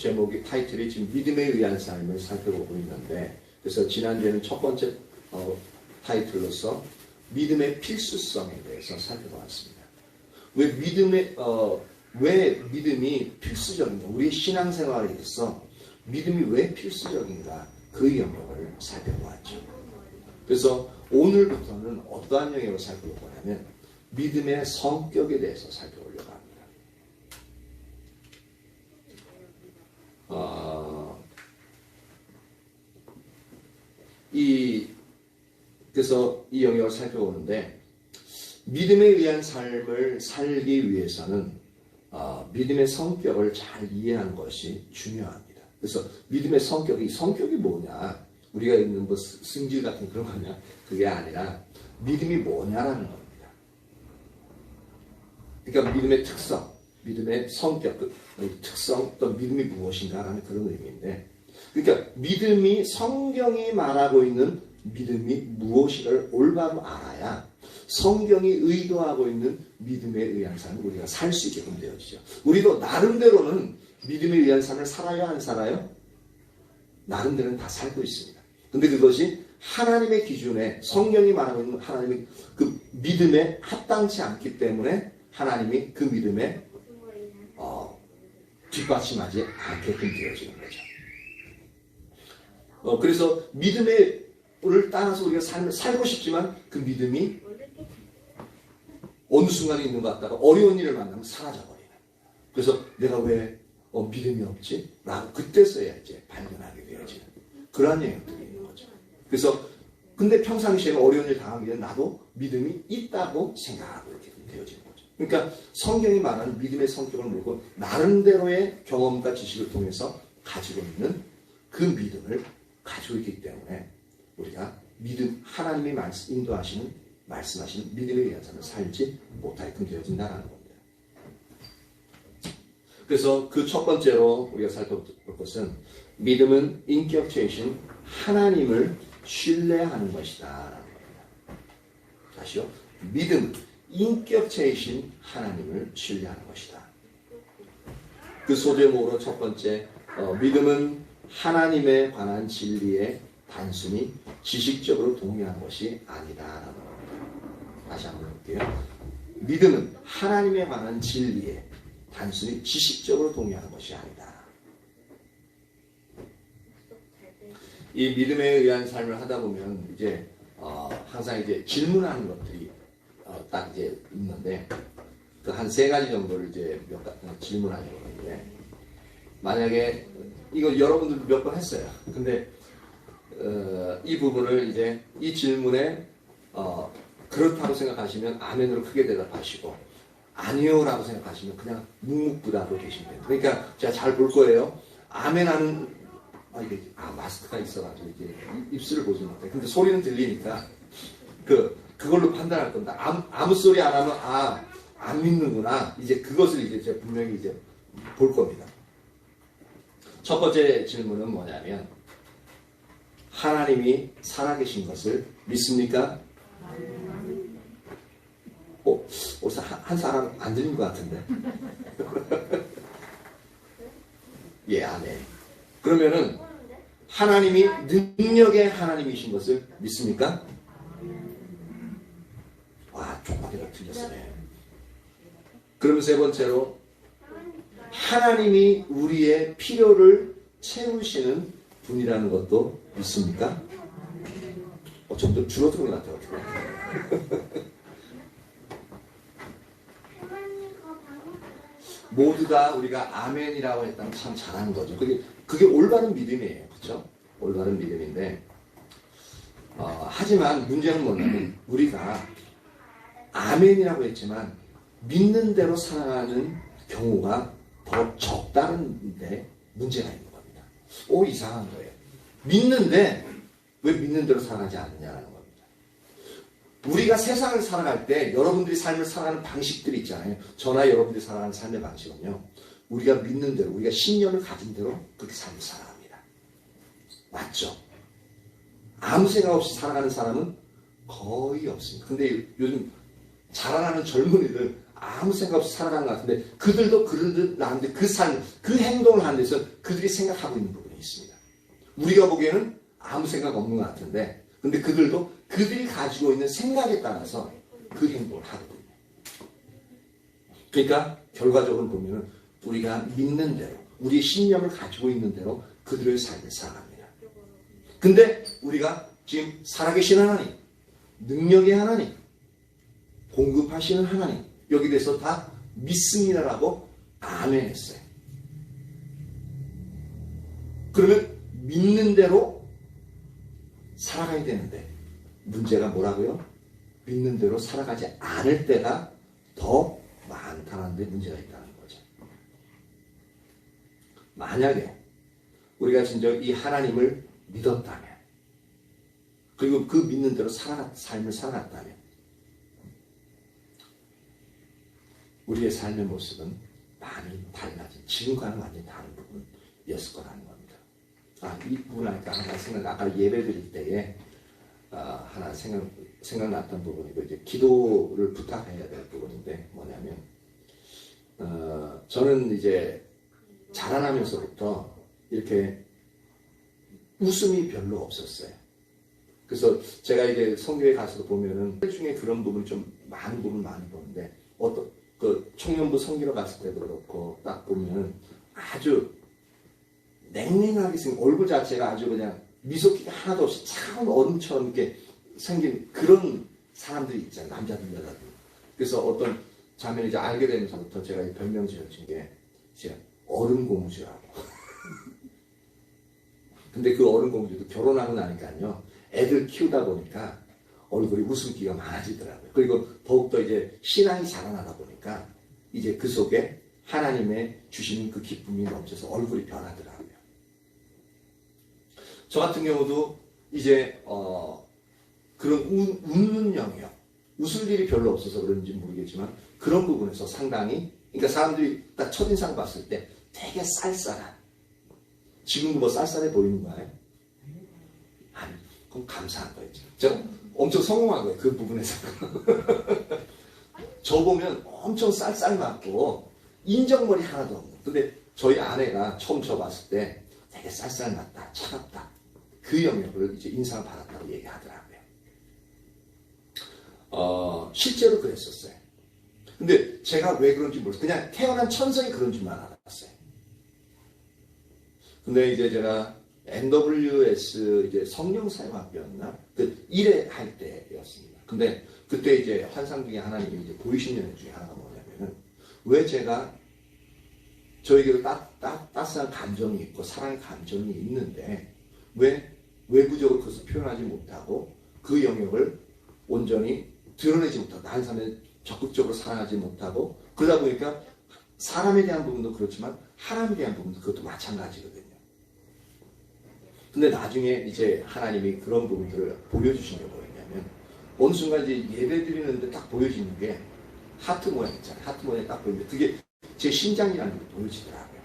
제목이 타이틀이 지금 믿음에 의한 삶을 살펴보고 있는데, 그래서 지난주에는 첫 번째 타이틀로서 믿음의 필수성에 대해서 살펴보았습니다. 왜 믿음이 필수적인가? 우리 신앙생활에 있어서 믿음이 왜 필수적인가? 그 영역을 살펴보았죠. 그래서 오늘부터는 어떠한 영역을 살펴보고 하면 믿음의 성격에 대해서 살펴보려고 합니다. 그래서 이 영역을 살펴보는데, 믿음에 의한 삶을 살기 위해서는 믿음의 성격을 잘 이해하는 것이 중요합니다. 그래서 믿음의 성격이 뭐냐? 우리가 있는 뭐 승질 같은 그런 거냐? 그게 아니라 믿음이 뭐냐라는 겁니다. 그러니까 믿음의 특성, 믿음의 성격, 그 특성, 또 믿음이 무엇인가라는 그런 의미인데, 그러니까 믿음이 성경이 말하고 있는 믿음이 무엇인가를 올바로 알아야 성경이 의도하고 있는 믿음에 의한 삶을 우리가 살 수 있게끔 되어지죠. 우리도 나름대로는 믿음에 의한 삶을 살아야 안 살아요? 나름대로는 다 살고 있습니다. 근데 그것이 하나님의 기준에, 성경이 말하고 있는 하나님의 그 믿음에 합당치 않기 때문에 하나님이 그 믿음에 뒷받침하지 않게끔 되어지는 거죠. 그래서 믿음을 따라서 우리가 삶을 살고 싶지만 그 믿음이 어느 순간에 있는 것 같다가 어려운 일을 만나면 사라져버리는. 그래서 내가 왜 믿음이 없지? 라고 그때서야 이제 발견하게 되어지는 그러한 영역들이 있는 거죠. 그래서 근데 평상시에 어려운 일 당하기 전에 나도 믿음이 있다고 생각하고 이렇게 되어지는 거죠. 그러니까 성경이 말하는 믿음의 성격을 물고 나름대로의 경험과 지식을 통해서 가지고 있는 그 믿음을 가지고 있기 때문에 우리가 믿음, 하나님이 인도하시는, 말씀하시는 믿음에 의한 삶을 살지 못하게끔 되어진다는 겁니다. 그래서 그 첫 번째로 우리가 살펴볼 것은 믿음은 인격체이신 하나님을 신뢰하는 것이다 라는 겁니다. 다시요. 믿음, 인격체이신 하나님을 신뢰하는 것이다. 그 소제목으로 첫 번째, 믿음은 하나님에 관한 진리에 단순히 지식적으로 동의하는 것이 아니다라는 겁니다. 다시 한번 볼게요. 믿음은 하나님에 관한 진리에 단순히 지식적으로 동의하는 것이 아니다. 이 믿음에 의한 삶을 하다 보면 이제 항상 이제 질문하는 것들이 딱 이제 있는데, 그 한 세 가지 정도를 이제 몇 가지 질문하려고 하는데, 만약에 이거 여러분들도 몇 번 했어요. 근데 이 부분을 이제 이 질문에 그렇다고 생각하시면 아멘으로 크게 대답하시고, 아니요라고 생각하시면 그냥 묵묵부답으로 계시면 돼요. 그러니까 제가 잘 볼 거예요. 아멘하는 이게 마스크가 있어가지고 이게 입술을 보지 못해. 근데 소리는 들리니까 그걸로 판단할 겁니다. 아무 소리 안 하면 안 믿는구나. 이제 그것을 이제 제가 분명히 이제 볼 겁니다. 첫 번째 질문은 뭐냐면, 하나님이 살아계신 것을 믿습니까? 한 사람 안 들린 것 같은데. 예, 아멘. 그러면은 하나님이 능력의 하나님이신 것을 믿습니까? 와, 조금밖에 더 틀렸어요. 그럼 세 번째로, 하나님이 우리의 필요를 채우시는 분이라는 것도 믿습니까? 점점 줄어드는 것 같아요. 모두 다 우리가 아멘이라고 했다면 참 잘하는 거죠. 그게 올바른 믿음이에요. 그렇죠? 올바른 믿음인데, 하지만 문제는 뭐냐면 우리가 아멘이라고 했지만 믿는 대로 살아가는 경우가 더 적다는데 문제가 있는 겁니다. 이상한 거예요. 믿는데 왜 믿는 대로 살아가지 않느냐는 겁니다. 우리가 세상을 살아갈 때 여러분들이 삶을 살아가는 방식들이 있잖아요. 저나 여러분들이 살아가는 삶의 방식은요, 우리가 믿는 대로, 우리가 신념을 가진 대로 그렇게 삶을 살아갑니다. 맞죠? 아무 생각 없이 살아가는 사람은 거의 없습니다. 근데 요즘 자라나는 젊은이들 아무 생각 없이 살아가는 것 같은데 그들도 그들도 나는데 그 삶, 그 행동을 하는 데서 그들이 생각하고 있는 부분이 있습니다. 우리가 보기에는 아무 생각 없는 것 같은데 근데 그들도 그들이 가지고 있는 생각에 따라서 그 행동을 하거든요. 그러니까 결과적으로 보면은 우리가 믿는 대로 우리의 신념을 가지고 있는 대로 그들의 삶을 살아갑니다. 근데 우리가 지금 살아계신 하나님, 능력의 하나님, 공급하시는 하나님 여기 대해서 다 믿습니다라고 아멘했어요. 그러면 믿는 대로 살아가야 되는데 문제가 뭐라고요? 믿는 대로 살아가지 않을 때가 더 많다는 데 문제가 있다는 거죠. 만약에 우리가 진짜 이 하나님을 믿었다면 그리고 그 믿는 대로 삶을 살아갔다면 우리의 삶의 모습은 많이 달라진 지금과는 완전히 다른 부분이었을 거라는 겁니다. 이 부분 하니까 하나 아까 예배 드릴 때에 하나 생각났던 부분이고 이제 기도를 부탁해야 될 부분인데 뭐냐면 저는 이제 자라나면서부터 이렇게 웃음이 별로 없었어요. 그래서 제가 이제 성교에 가서도 보면은 중에 그런 부분 좀 많은 부분 많이 보는데 어떤 그 청년부 성기로 갔을 때도 그렇고 딱 보면은 아주 냉랭하게 생긴 얼굴 자체가 아주 그냥 미소기가 하나도 없이 차가운 얼음처럼 이렇게 생긴 그런 사람들이 있잖아요. 남자들 여자들. 그래서 어떤 자매를 이제 알게 되면서부터 제가 이 별명 지어준 게 이제 얼음공주라고. 근데 그 얼음공주도 결혼하고 나니까요. 애들 키우다 보니까 얼굴이 웃음기가 많아지더라고요. 그리고 더욱더 이제 신앙이 자라나다 보니까 이제 그 속에 하나님의 주시는 그 기쁨이 넘쳐서 얼굴이 변하더라고요. 저 같은 경우도 이제 그런 웃는 영역, 웃을 일이 별로 없어서 그런지 모르겠지만 그런 부분에서 상당히 그러니까 사람들이 딱 첫인상 봤을 때 되게 쌀쌀한 지금도 뭐 쌀쌀해 보이는 거예요? 아니, 그럼 감사한 거예요. 제가 엄청 성공한 거예요. 그 부분에서. 저 보면 엄청 쌀쌀맞고 인정머리 하나도 없는. 근데 저희 아내가 처음 저 봤을 때 되게 쌀쌀맞다, 차갑다. 그 영역을 이제 인상을 받았다고 얘기하더라고요. 실제로 그랬었어요. 근데 제가 왜 그런지 모르겠어요. 그냥 태어난 천성이 그런 줄만 알았어요. 근데 이제 제가 NWS 이제 성령사역학교였나? 그 1회 할 때였습니다. 근데 그때 이제 환상 중에 하나님이 이제 보이신 영역 중에 하나가 뭐냐면은 왜 제가 저에게도 따스한 감정이 있고 사랑의 감정이 있는데 왜 외부적으로 그것을 표현하지 못하고 그 영역을 온전히 드러내지 못하고 다른 사람을 적극적으로 사랑하지 못하고 그러다 보니까 사람에 대한 부분도 그렇지만 하나님에 대한 부분도 그것도 마찬가지거든요. 근데 나중에 이제 하나님이 그런 부분들을 보여주신 게 뭐였냐면 어느 순간 이제 예배 드리는데 딱 보여지는 게 하트 모양 있잖아요. 하트 모양이 딱 보이는데 그게 제 심장이라는 게 보여지더라고요.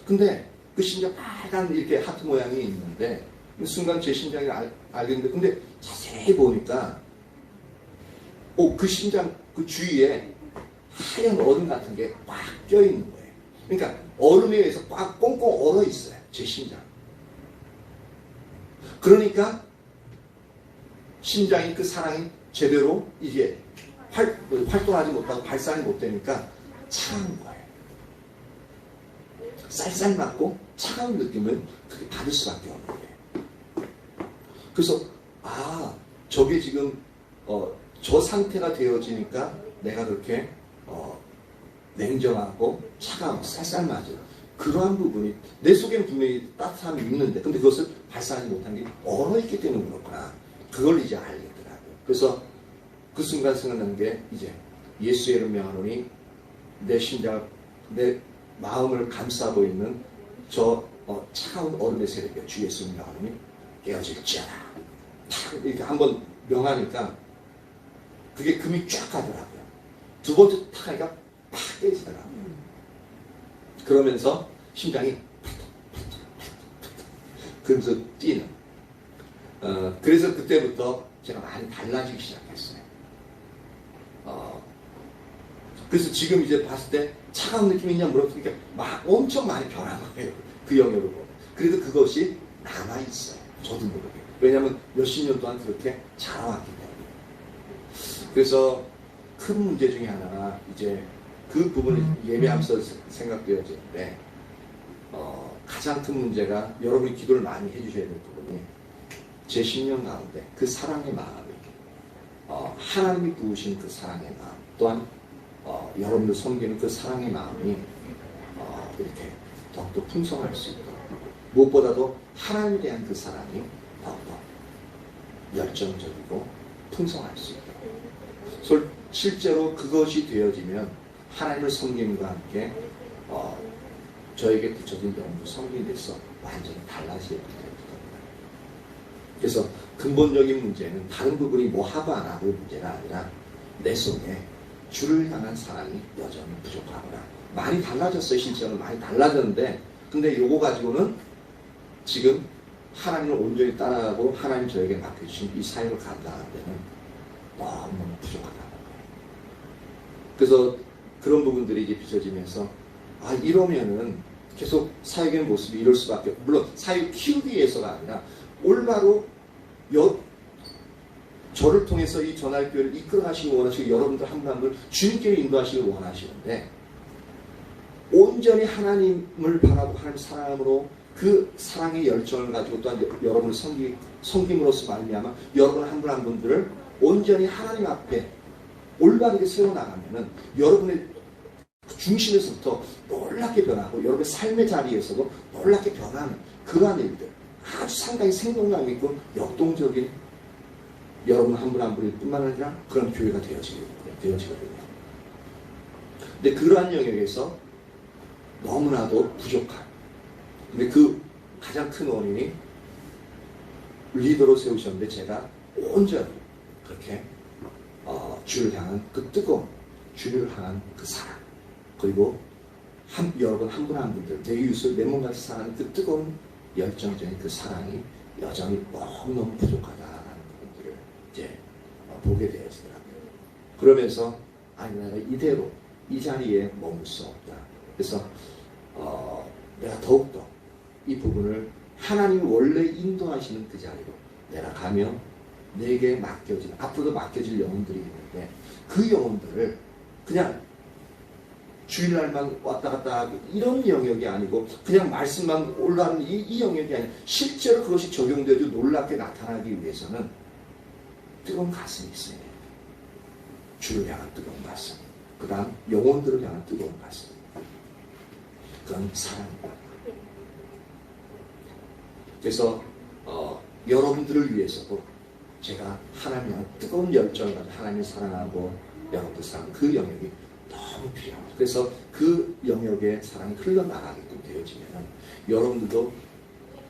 근데 그 심장 빨간 이렇게 하트 모양이 있는데 순간 제 심장이 알겠는데 근데 자세히 보니까 그 심장 그 주위에 하얀 얼음 같은 게 꽉 껴있는 거예요. 그러니까 얼음에 의해서 꽉 꽁꽁 얼어 있어요. 제 심장. 그러니까 심장이 그 사랑이 제대로 이게 활동하지 못하고 발산이 못 되니까 차가운 거예요. 쌀쌀맞고 차가운 느낌을 그렇게 받을 수밖에 없는 거예요. 그래서 저게 지금 저 상태가 되어지니까 내가 그렇게 냉정하고 차가운 쌀쌀맞은 그러한 부분이 내 속에는 분명히 따뜻함이 있는데 근데 그것을 발산하지 못한 게 얼어있기 때문에 그렇구나. 그걸 이제 알겠더라고요. 그래서 그 순간 생각나는 게 이제 예수의 이름 명하노니 내 심장, 내 마음을 감싸고 있는 저 차가운 얼음의 세력에 주 예수를 명하노니 깨어질지어다. 탁 이렇게 한번 명하니까 그게 금이 쫙 가더라고요. 두 번째 탁 하니까 팍 깨지더라고요. 그러면서 심장이 그러면서 뛰는 그래서 그때부터 제가 많이 달라지기 시작했어요. 그래서 지금 이제 봤을 때 차가운 느낌이 있냐 물어보니까 막 엄청 많이 변한 거예요. 그 영역을 보면. 그래도 그것이 남아있어요. 저도 모르게. 왜냐하면 몇십 년 동안 그렇게 자라왔기 때문에. 그래서 큰 문제 중에 하나가 이제 그 부분이 예배하면서 생각되어지는데 가장 큰 문제가 여러분이 기도를 많이 해주셔야 될 부분이 제 심령 가운데 그 사랑의 마음이 하나님이 부으신 그 사랑의 마음 또한 여러분들 섬기는 그 사랑의 마음이 이렇게 더욱더 풍성할 수 있도록 무엇보다도 하나님에 대한 그 사랑이 더욱더 열정적이고 풍성할 수 있도록 실제로 그것이 되어지면 하나님을 섬김과 함께 저에게 붙여진 영도 섬김에 대해서 완전히 달라지게 됩니다. 그래서 근본적인 문제는 다른 부분이 뭐 하고 안 하고의 문제가 아니라 내 속에 주를 향한 사랑이 여전히 부족하구나. 많이 달라졌어요. 실제로 많이 달라졌는데 근데 요거 가지고는 지금 하나님을 온전히 따라가고 하나님 저에게 맡겨주신 이 사역을 감당하는 데는 너무너무 부족하다. 그래서 그런 부분들이 이제 비춰지면서 이러면은 계속 사역의 모습이 이럴 수밖에 물론 사역 키우기 위해서가 아니라 올바로 저를 통해서 이 전할교회를 이끌어 가시기 원하시고 여러분들 한 분을 주님께 인도하시길 원하시는데 온전히 하나님을 바라보고 하나님 사랑으로 그 사랑의 열정을 가지고 또한 여러분을 섬김으로써 말미암아 여러분 한 분 한 분들을 온전히 하나님 앞에 올바르게 세워나가면은 여러분의 중심에서부터 놀랍게 변하고 여러분의 삶의 자리에서도 놀랍게 변하는 그러한 일들 아주 상당히 생동감 있고 역동적인 여러분 한 분 한 분일 뿐만 아니라 그런 교회가 되어지거든요. 근데 그러한 영역에서 너무나도 부족한 근데 그 가장 큰 원인이 리더로 세우셨는데 제가 온전히 그렇게 주를 향한 그 뜨거움, 주를 향한 그 사랑 그리고 여러분 한 분 한 분들 내 이웃을 내 몸같이 사랑하는 그 뜨거운 열정적인 그 사랑이 여전히 너무너무 부족하다라는 부분들을 이제 보게 되었더라고요. 그러면서 내가 이대로 이 자리에 머물 수 없다. 그래서 내가 더욱더 이 부분을 하나님이 원래 인도하시는 그 자리로 내가 가며 내게 맡겨질 앞으로도 맡겨질 영혼들이 있는데 그 영혼들을 그냥 주일날만 왔다 갔다 하고 이런 영역이 아니고 그냥 말씀만 올라가는 이 영역이 아니라 실제로 그것이 적용되어도 놀랍게 나타나기 위해서는 뜨거운 가슴이 있어야 돼요. 주를 향한 뜨거운 가슴 그 다음 영혼들을 향한 뜨거운 가슴 그건 사랑입니다. 그래서 여러분들을 위해서도 제가 하나님의 뜨거운 열정을 가지고 하나님을 사랑하고 여러분들 사랑하는 그 영역이 너무 필요합니다. 그래서 그 영역에 사랑이 흘러나가게끔 되어지면 여러분들도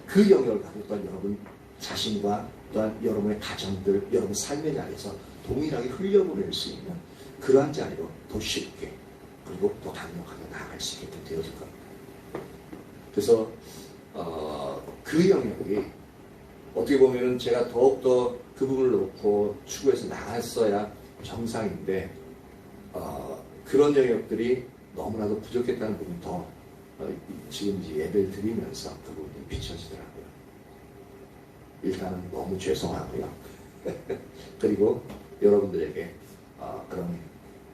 그 영역을 가지고 또한 여러분 자신과 또한 여러분의 가정들, 여러분 삶의 자리에서 동일하게 흘려보낼 수 있는 그러한 자리로 더 쉽게 그리고 더 강력하게 나아갈 수 있게끔 되어질 겁니다. 그래서 그 영역이 어떻게 보면은 제가 더욱더 그 부분을 놓고 추구해서 나갔어야 정상인데 그런 영역들이 너무나도 부족했다는 부분이 더 지금 이제 예배를 드리면서 그 부분이 비춰지더라고요. 일단은 너무 죄송하고요. 그리고 여러분들에게 그런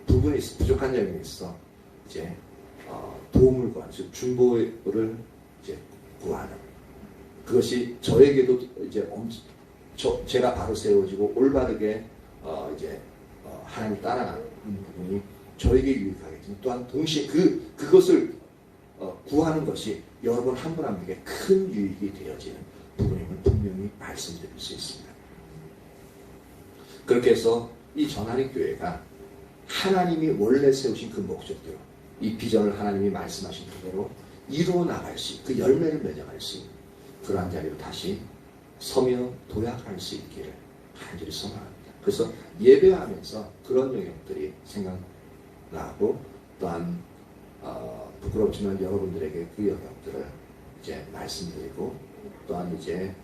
부분이 부족한 점이 있어 이제 도움을 구하는 즉 중보를 이제 구하는 그것이 저에게도 이제 제가 바로 세워지고 올바르게 이제 하나님 따라가는 부분이 저에게 유익하겠지만 또한 동시에 그것을 구하는 것이 여러분 한 분 한 분에게 큰 유익이 되어지는 부분임을 분명히 말씀드릴 수 있습니다. 그렇게 해서 이 전하리 교회가 하나님이 원래 세우신 그 목적대로 이 비전을 하나님이 말씀하신 그대로 이루어 나갈 수 있는 그 열매를 맺어갈 수 있는 그러한 자리로 다시 서며 도약할 수 있기를 간절히 소망합니다. 그래서 예배하면서 그런 영역들이 생각나고 또한 부끄럽지만 여러분들에게 그 영역들을 이제 말씀드리고 또한 이제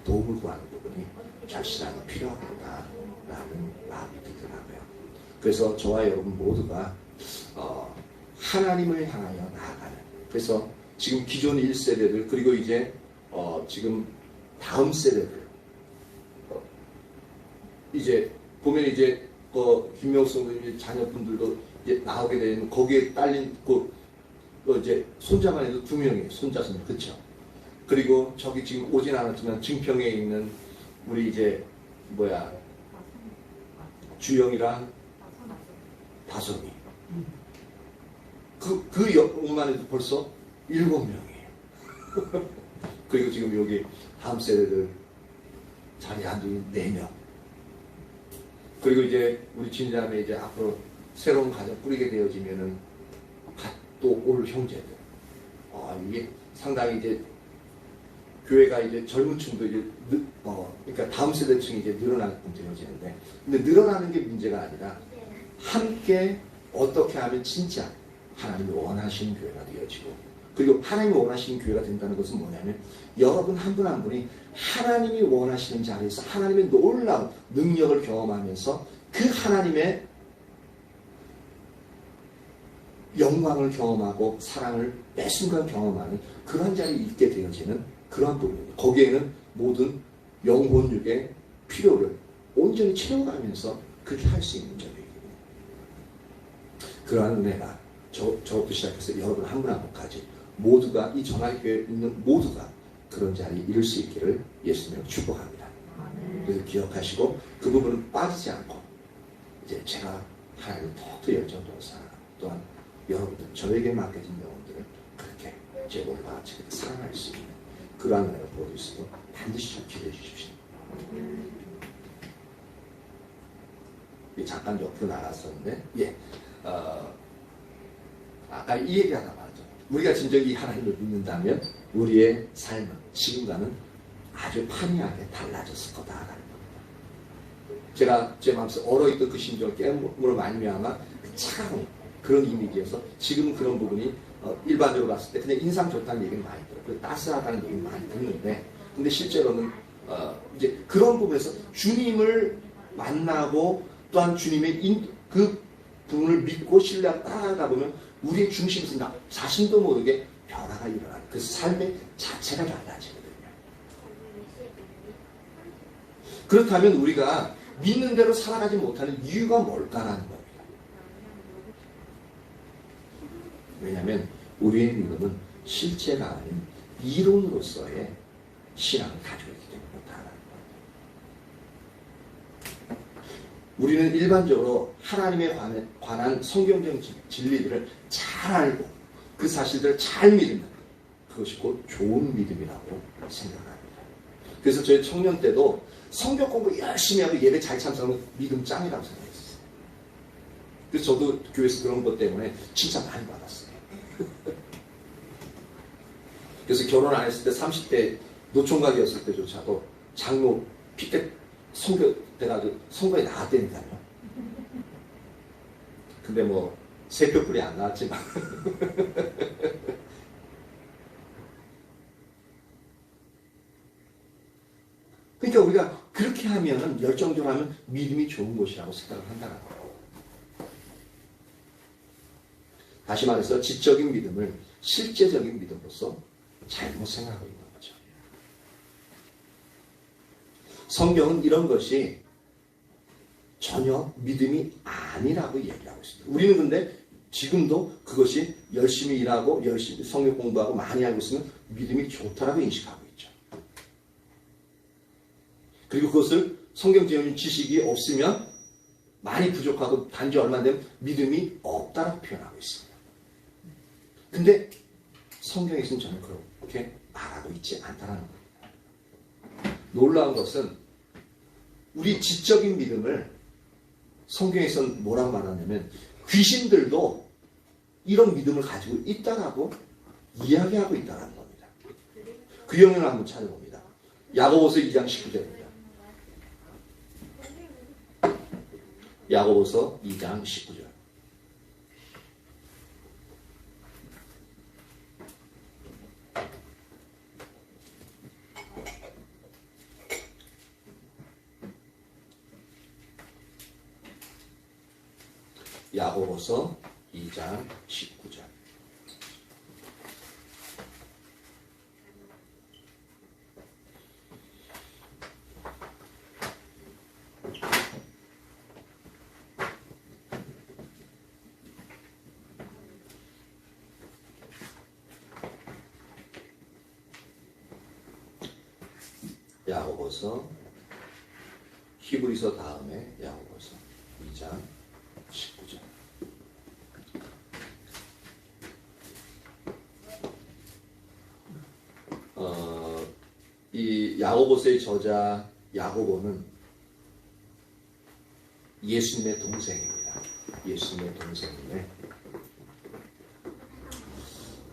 도움을 구하는 부분이 절실하게 필요하겠다라는 마음이 들더라고요. 그래서 저와 여러분 모두가 하나님을 향하여 나아가는. 그래서 지금 기존 1세대들 그리고 이제 지금 다음 세대들 이제 보면 이제 김명수 선생님 자녀분들도 이제 나오게 되면 거기에 딸린 이제 손자만 해도 2명이에요. 손자손 그렇죠. 그리고 저기 지금 오진 않았지만 증평에 있는 우리 이제 주영이랑 다솜이 그 영만 해도 벌써 7명이에요. 그리고 지금 여기 다음 세대들 자리에 앉은 4명. 그리고 이제 우리 진자매 이제 앞으로 새로운 가정 꾸리게 되어지면은 또 올 형제들. 이게 상당히 이제 교회가 이제 젊은 층도 이제 그러니까 다음 세대층이 이제 늘어나게 되어지는데, 근데 늘어나는 게 문제가 아니라 함께 어떻게 하면 진짜 하나님이 원하시는 교회가 되어지고, 그리고 하나님이 원하시는 교회가 된다는 것은 뭐냐면 여러분 한 분 한 분이 하나님이 원하시는 자리에서 하나님의 놀라운 능력을 경험하면서 그 하나님의 영광을 경험하고 사랑을 매 순간 경험하는 그런 자리에 있게 되어지는 그런 부분입니다. 거기에는 모든 영혼육의 필요를 온전히 채워가면서 그렇게 할 수 있는 점이에요. 그러한 은혜가 저부터 시작해서 여러분 한 분 한 분까지 모두가 이 전화교회에 있는 모두가 그런 자리에 이룰 수 있기를 예수님으로 축복합니다. 그래서 기억하시고 그 부분은 빠지지 않고 이제 제가 하나님을 더욱더 열정적으로 사랑하고 또한 여러분들 저에게 맡겨진 영혼들을 그렇게 제 몸과 같이 사랑할 수 있는 그러한 은혜를 보여줄 수 있도록 반드시 좀 기도해 주십시오. 잠깐 옆으로 나갔었는데 아까 이 얘기하다 말죠. 우리가 진정히 하나님을 믿는다면 우리의 삶은 지금과는 아주 판이하게 달라졌을 거다라는 겁니다. 제가 제 마음속에 얼어있던 그 심정을 깨물어 말미암아 그 차가운 그런 이미지에서 지금 그런 부분이 일반적으로 봤을 때 그냥 인상 좋다는 얘기는 많이 들어요. 따스하다는 얘기는 많이 듣는데, 근데 실제로는 이제 그런 부분에서 주님을 만나고 또한 주님의 그 부분을 믿고 신뢰하고 따라가다 보면 우리의 중심에서 나 자신도 모르게 변화가 일어나는 그 삶의 자체가 달라지거든요. 그렇다면 우리가 믿는 대로 살아가지 못하는 이유가 뭘까라는 겁니다. 왜냐하면 우리의 믿음은 실제가 아닌 이론으로서의 신앙을 가지고 있기 때문에 그렇다는 겁니다. 우리는 일반적으로 하나님에 관한 성경적 진리들을 잘 알고 그 사실들을 잘 믿는 그것이 곧 좋은 믿음이라고 생각합니다. 그래서 저희 청년 때도 성경 공부 열심히 하고 예배 잘 참석하면 믿음 짱이라고 생각했어요. 그래서 저도 교회에서 그런 것 때문에 진짜 많이 받았어요. 그래서 결혼 안 했을 때 30대 노총각이었을 때조차도 장로 피때 선교 돼가지고 선거에 나왔다니까요. 근데 뭐 세표풀이 안 나왔지만 그러니까 우리가 그렇게 하면 열정적으로 하면 믿음이 좋은 것이라고 생각을 한다는 거예요. 다시 말해서 지적인 믿음을 실제적인 믿음으로서 잘못 생각하고 있는 거죠. 성경은 이런 것이 전혀 믿음이 아니라고 얘기하고 있습니다. 우리는 근데 지금도 그것이 열심히 일하고 열심히 성경 공부하고 많이 하고 있으면 믿음이 좋다라고 인식하고 있죠. 그리고 그것을 성경적인 지식이 없으면 많이 부족하고 단지 얼마 되면 믿음이 없다라고 표현하고 있습니다. 근데 성경에서는 전혀 그렇게 말하고 있지 않다는 겁니다. 놀라운 것은 우리 지적인 믿음을 성경에서는 뭐라고 말하냐면 귀신들도 이런 믿음을 가지고 있다라고 이야기하고 있다는 겁니다. 그 영역을 한번 찾아봅니다. 야고보서 2장 19절입니다. 야고보서 2장 19절. 야고보서 2장 19절. 야고보서, 히브리서 다음에 야고보서 2장 19절. 이 야고보서의 저자 야고보는 예수님의 동생입니다. 예수님의 동생인데,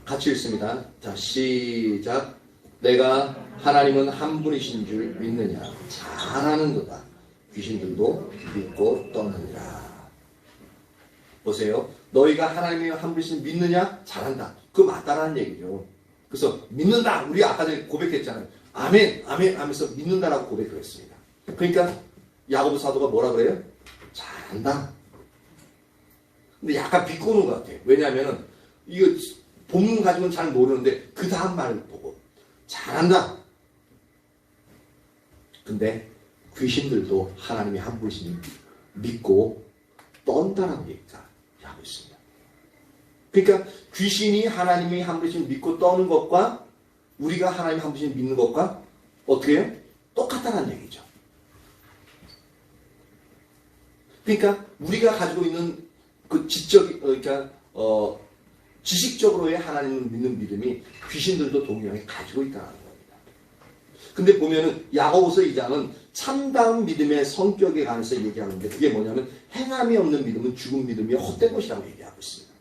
같이 읽습니다. 자, 시작. 내가 하나님은 한 분이신 줄 믿느냐? 잘하는도다. 귀신들도 믿고 떠느니라. 보세요. 너희가 하나님이 한 분이신 믿느냐? 잘한다. 그거 맞다라는 얘기죠. 그래서 믿는다. 우리 아까 전에 고백했잖아요. 아멘, 아멘 하면서 믿는다라고 고백을 했습니다. 그러니까 야고보 사도가 뭐라 그래요? 잘한다. 근데 약간 비꼬는 것 같아요. 왜냐하면 이거 본문 가지고는 잘 모르는데 그 다음 말을 보고 잘한다. 근데 귀신들도 하나님이 한 분이신 믿고 떤다라고 얘기가 하고 있습니다. 그러니까 귀신이 하나님이 한 분이신 믿고 떠는 것과 우리가 하나님 한 분이신 믿는 것과 어떻게 해요? 똑같다는 얘기죠. 그러니까 우리가 가지고 있는 그 지식적으로의 하나님을 믿는 믿음이 귀신들도 동일하게 가지고 있다는 겁니다. 근데 보면은 야고보서 2장은 참다운 믿음의 성격에 관해서 얘기하는데 그게 뭐냐면 행함이 없는 믿음은 죽은 믿음이 헛된 것이라고 얘기하고 있습니다.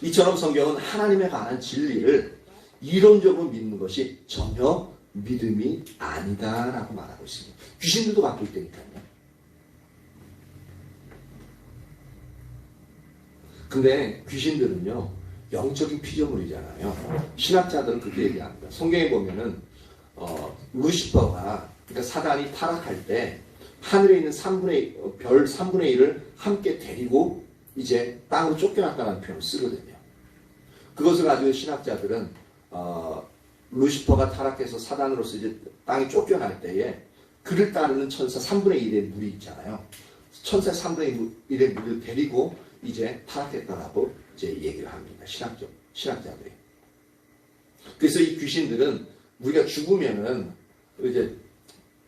이처럼 성경은 하나님에 관한 진리를 이론적으로 믿는 것이 전혀 믿음이 아니다라고 말하고 있습니다. 귀신들도 갖고 있다니까요. 근데 귀신들은요 영적인 피조물이잖아요. 신학자들은 그렇게 얘기합니다. 성경에 보면은 루시퍼가, 그러니까 사단이 타락할 때 하늘에 있는 별 3분의 1을 함께 데리고 이제 땅으로 쫓겨났다는 표현을 쓰거든요. 그것을 가지고 신학자들은 루시퍼가 타락해서 사단으로서 이제 땅이 쫓겨날 때에 그를 따르는 천사 3분의 1의 물이 있잖아요. 천사 3분의 1의 물을 데리고 이제 타락했다라고 이제 얘기를 합니다. 신학자들이. 그래서 이 귀신들은 우리가 죽으면은 이제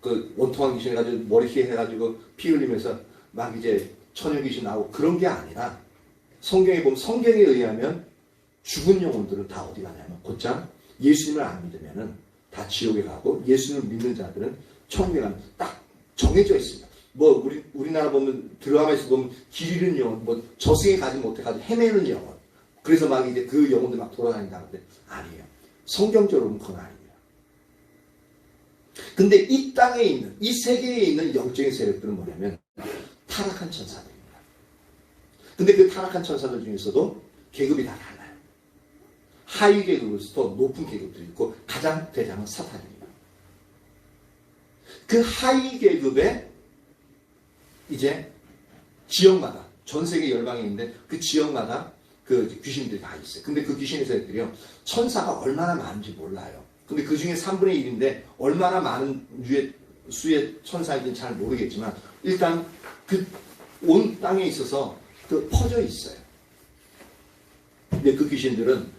그 원통한 귀신 해가지고 머리띠 해가지고 피 흘리면서 막 이제 처녀 귀신 나오고 그런 게 아니라 성경에 보면 성경에 의하면 죽은 영혼들은 다 어디 가냐면 곧장 예수님을 안 믿으면은 다 지옥에 가고 예수님을 믿는 자들은 천국에 가는 딱 정해져 있습니다. 뭐 우리나라 보면 드라마에서 보면 길 잃은 영혼, 뭐 저승에 가지 못해가지고 헤매는 영혼. 그래서 막 이제 그 영혼들 막 돌아다닌다는데 아니에요. 성경적으로는 그건 아닙니다. 근데 이 땅에 있는 이 세계에 있는 영적인 세력들은 뭐냐면 타락한 천사들입니다. 근데 그 타락한 천사들 중에서도 계급이 다 달라요. 하위 계급에서도 높은 계급들이 있고 가장 대장은 사탄입니다. 그 하위 계급의 이제 지역마다 전 세계 열방에 있는데 그 지역마다 그 귀신들이 다 있어요. 근데 그 귀신의 세력들이요 천사가 얼마나 많은지 몰라요. 근데 그 중에 3분의 1인데 얼마나 많은 수의 천사인지는 잘 모르겠지만 일단 그 온 땅에 있어서 그 퍼져 있어요. 근데 그 귀신들은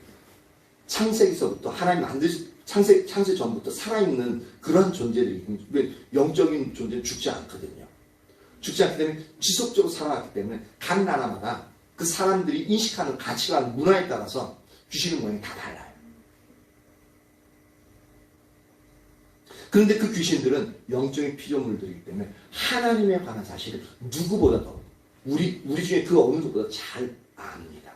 창세기서부터 하나님 창세 전부터 살아있는 그런 존재들이 영적인 존재는 죽지 않거든요. 죽지 않기 때문에 지속적으로 살아왔기 때문에 각 나라마다 그 사람들이 인식하는 가치관, 문화에 따라서 귀신의 모양이 다 달라요. 그런데 그 귀신들은 영적인 피조물들이기 때문에 하나님에 관한 사실을 누구보다도 우리 중에 그 어느 누구보다 잘 압니다.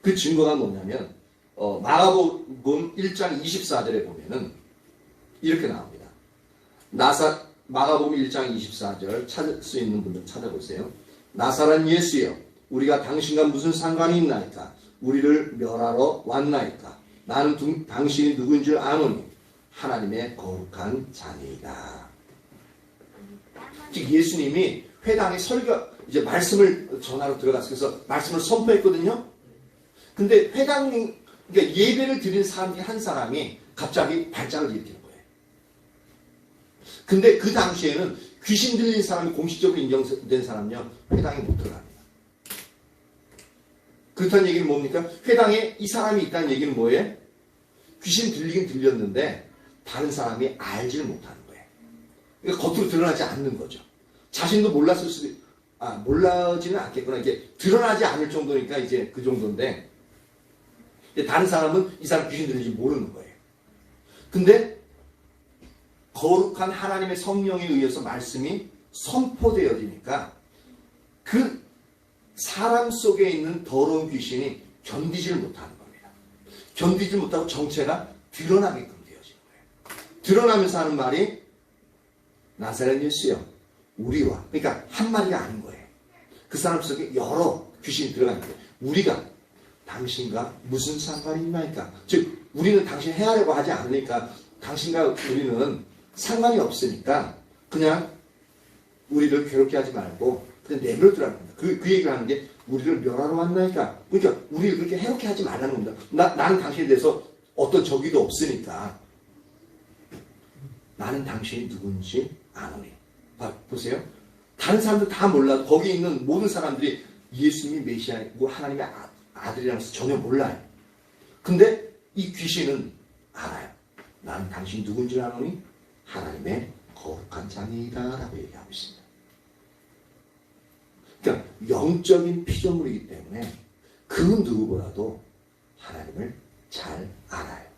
그 증거가 뭐냐면 마가복음 1장 24절에 보면은 이렇게 나옵니다. 마가복음 1장 24절 찾을 수 있는 분들 찾아보세요. 나사렛 예수여 우리가 당신과 무슨 상관이 있나이까? 우리를 멸하러 왔나이까? 나는 당신이 누구인 줄 아노니 하나님의 거룩한 자니이다. 즉 예수님이 회당에 이제 말씀을 전하러 들어갔어요. 그래서 말씀을 선포했거든요. 근데 그러니까 예배를 드린 사람 중에 한 사람이 갑자기 발작을 일으키는 거예요. 근데 그 당시에는 귀신 들린 사람이 공식적으로 인정된 사람은요, 회당에 못 들어갑니다. 그렇다는 얘기는 뭡니까? 회당에 이 사람이 있다는 얘기는 뭐예요? 귀신 들리긴 들렸는데 다른 사람이 알지를 못하는 거예요. 그러니까 겉으로 드러나지 않는 거죠. 자신도 몰랐을 수도, 몰라지는 않겠구나. 이게 드러나지 않을 정도니까 이제 그 정도인데, 다른 사람은 이 사람 귀신 들리는지 모르는 거예요. 근데 거룩한 하나님의 성령에 의해서 말씀이 선포되어지니까 그 사람 속에 있는 더러운 귀신이 견디지를 못하는 겁니다. 견디지 못하고 정체가 드러나게끔 되어지는 거예요. 드러나면서 하는 말이 나사렛 예수여 우리와, 그러니까 한 마리가 아닌 거예요. 그 사람 속에 여러 귀신이 들어가는 거예요. 우리가 당신과 무슨 상관이 있나이까? 즉 우리는 당신 해하려고 하지 않으니까 당신과 우리는 상관이 없으니까 그냥 우리를 괴롭게 하지 말고 그냥 내버려두라는 겁니다. 그 얘기를 하는 게 우리를 멸하러 왔나이까? 그러니까 우리를 그렇게 해롭게 하지 말라는 겁니다. 나는 당신에 대해서 어떤 적의도 없으니까 나는 당신이 누군지 아노니. 보세요. 다른 사람들 다 몰라도 거기 있는 모든 사람들이 예수님이 메시아이고 하나님의 아들이라는 것을 전혀 몰라요. 근데 이 귀신은 알아요. 나는 당신이 누군지 아노니 하나님의 거룩한 자니이다 라고 얘기하고 있습니다. 그러니까 영적인 피조물이기 때문에 그 누구보다도 하나님을 잘 알아요.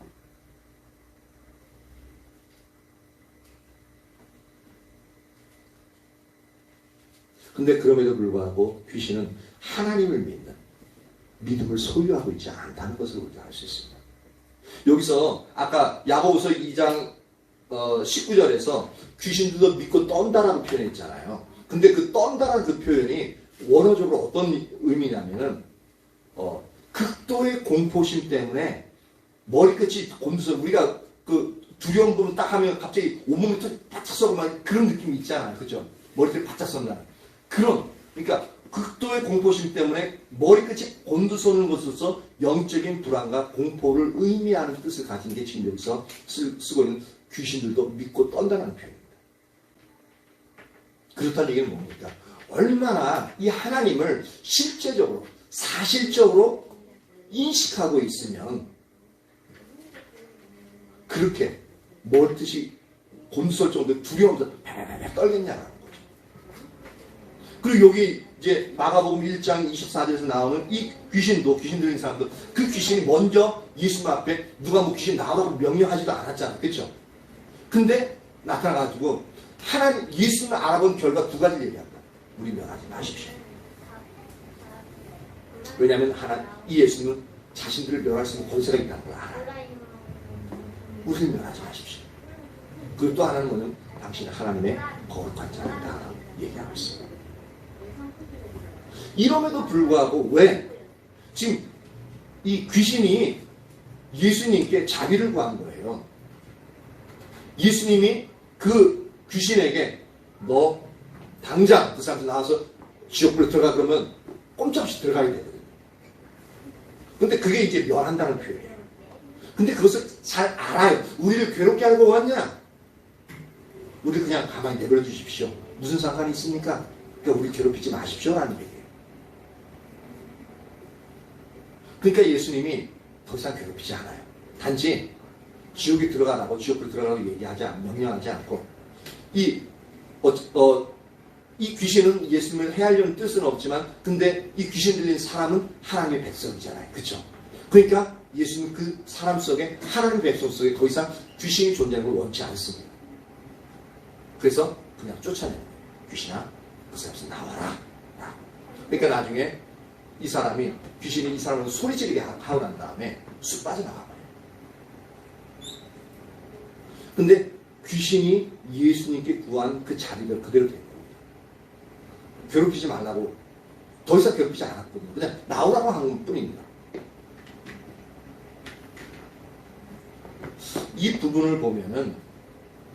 근데 그럼에도 불구하고 귀신은 하나님을 믿는 믿음을 소유하고 있지 않다는 것을 우리가 알 수 있습니다. 여기서 아까 야고보서 2장 19절에서 귀신들도 믿고 떤다라고 표현했잖아요. 근데 그 떤다라는 그 표현이 원어적으로 어떤 의미냐면은 극도의 공포심 때문에 머리끝이 곤두서 우리가 그 두려움 부분 딱 하면 갑자기 온몸이 바짝 서고 막 그런 느낌이 있잖아요. 그죠? 머리털이 바짝 선다는 그런, 그러니까 극도의 공포심 때문에 머리끝이 곤두서는 것으로서 영적인 불안과 공포를 의미하는 뜻을 가진 게 지금 여기서 쓰고 있는 귀신들도 믿고 떤다는 표현입니다. 그렇다는 얘기는 뭡니까? 얼마나 이 하나님을 실제적으로 사실적으로 인식하고 있으면 그렇게 머리뜻이 곤두설 정도의 두려움에서 패패패 떨겠냐라는 거죠. 그리고 여기 이제 마가복음 1장 24절에서 나오는 이 귀신 들린 사람도 그 귀신이 먼저 예수님 앞에 누가 뭐 귀신 나오라고 명령하지도 않았잖아요. 그렇죠? 근데 나타나가지고 하나님 예수님을 알아본 결과 두 가지를 얘기합니다. 우리 멸하지 마십시오. 왜냐하면 이 예수님은 자신들을 멸할 수 있는 권세가 있다는 걸 알아요. 우리를 멸하지 마십시오. 그리고 또 하나는 뭐냐면 당신은 하나님의 거룩한 자라고 얘기하고 있습니다. 이럼에도 불구하고 왜 지금 이 귀신이 예수님께 자비를 구한 거예요. 예수님이 그 귀신에게 너 당장 그 사람들 나와서 지옥불에 들어가 그러면 꼼짝없이 들어가야 되거든요. 근데 그게 이제 멸한다는 표현이에요. 근데 그것을 잘 알아요. 우리를 괴롭게 하려고 왔냐? 우리 그냥 가만히 내버려 주십시오. 무슨 상관이 있습니까? 그러니까 우리 괴롭히지 마십시오 라는 얘기예요. 그러니까 예수님이 더 이상 괴롭히지 않아요. 단지 지옥에 들어가라고 지옥불에 들어가라고 명령하지 않고 이 귀신은 예수님을 해하려는 뜻은 없지만 근데 이 귀신 들린 사람은 하나님의 백성이잖아요. 그렇죠? 그러니까 예수님은 그 사람 속에 하나님의 백성 속에 더 이상 귀신이 존재하는 걸 원치 않습니다. 그래서 그냥 쫓아내는 거예요. 귀신아 그 사람에서 나와라. 그러니까 나중에 이 사람이 귀신이 이 사람을 소리 지르게 하고 난 다음에 쑥 빠져나가버려요. 근데 귀신이 예수님께 구한 그 자리가 그대로 된 겁니다. 괴롭히지 말라고 더 이상 괴롭히지 않았거든요. 그냥 나오라고 한 뿐입니다. 이 부분을 보면은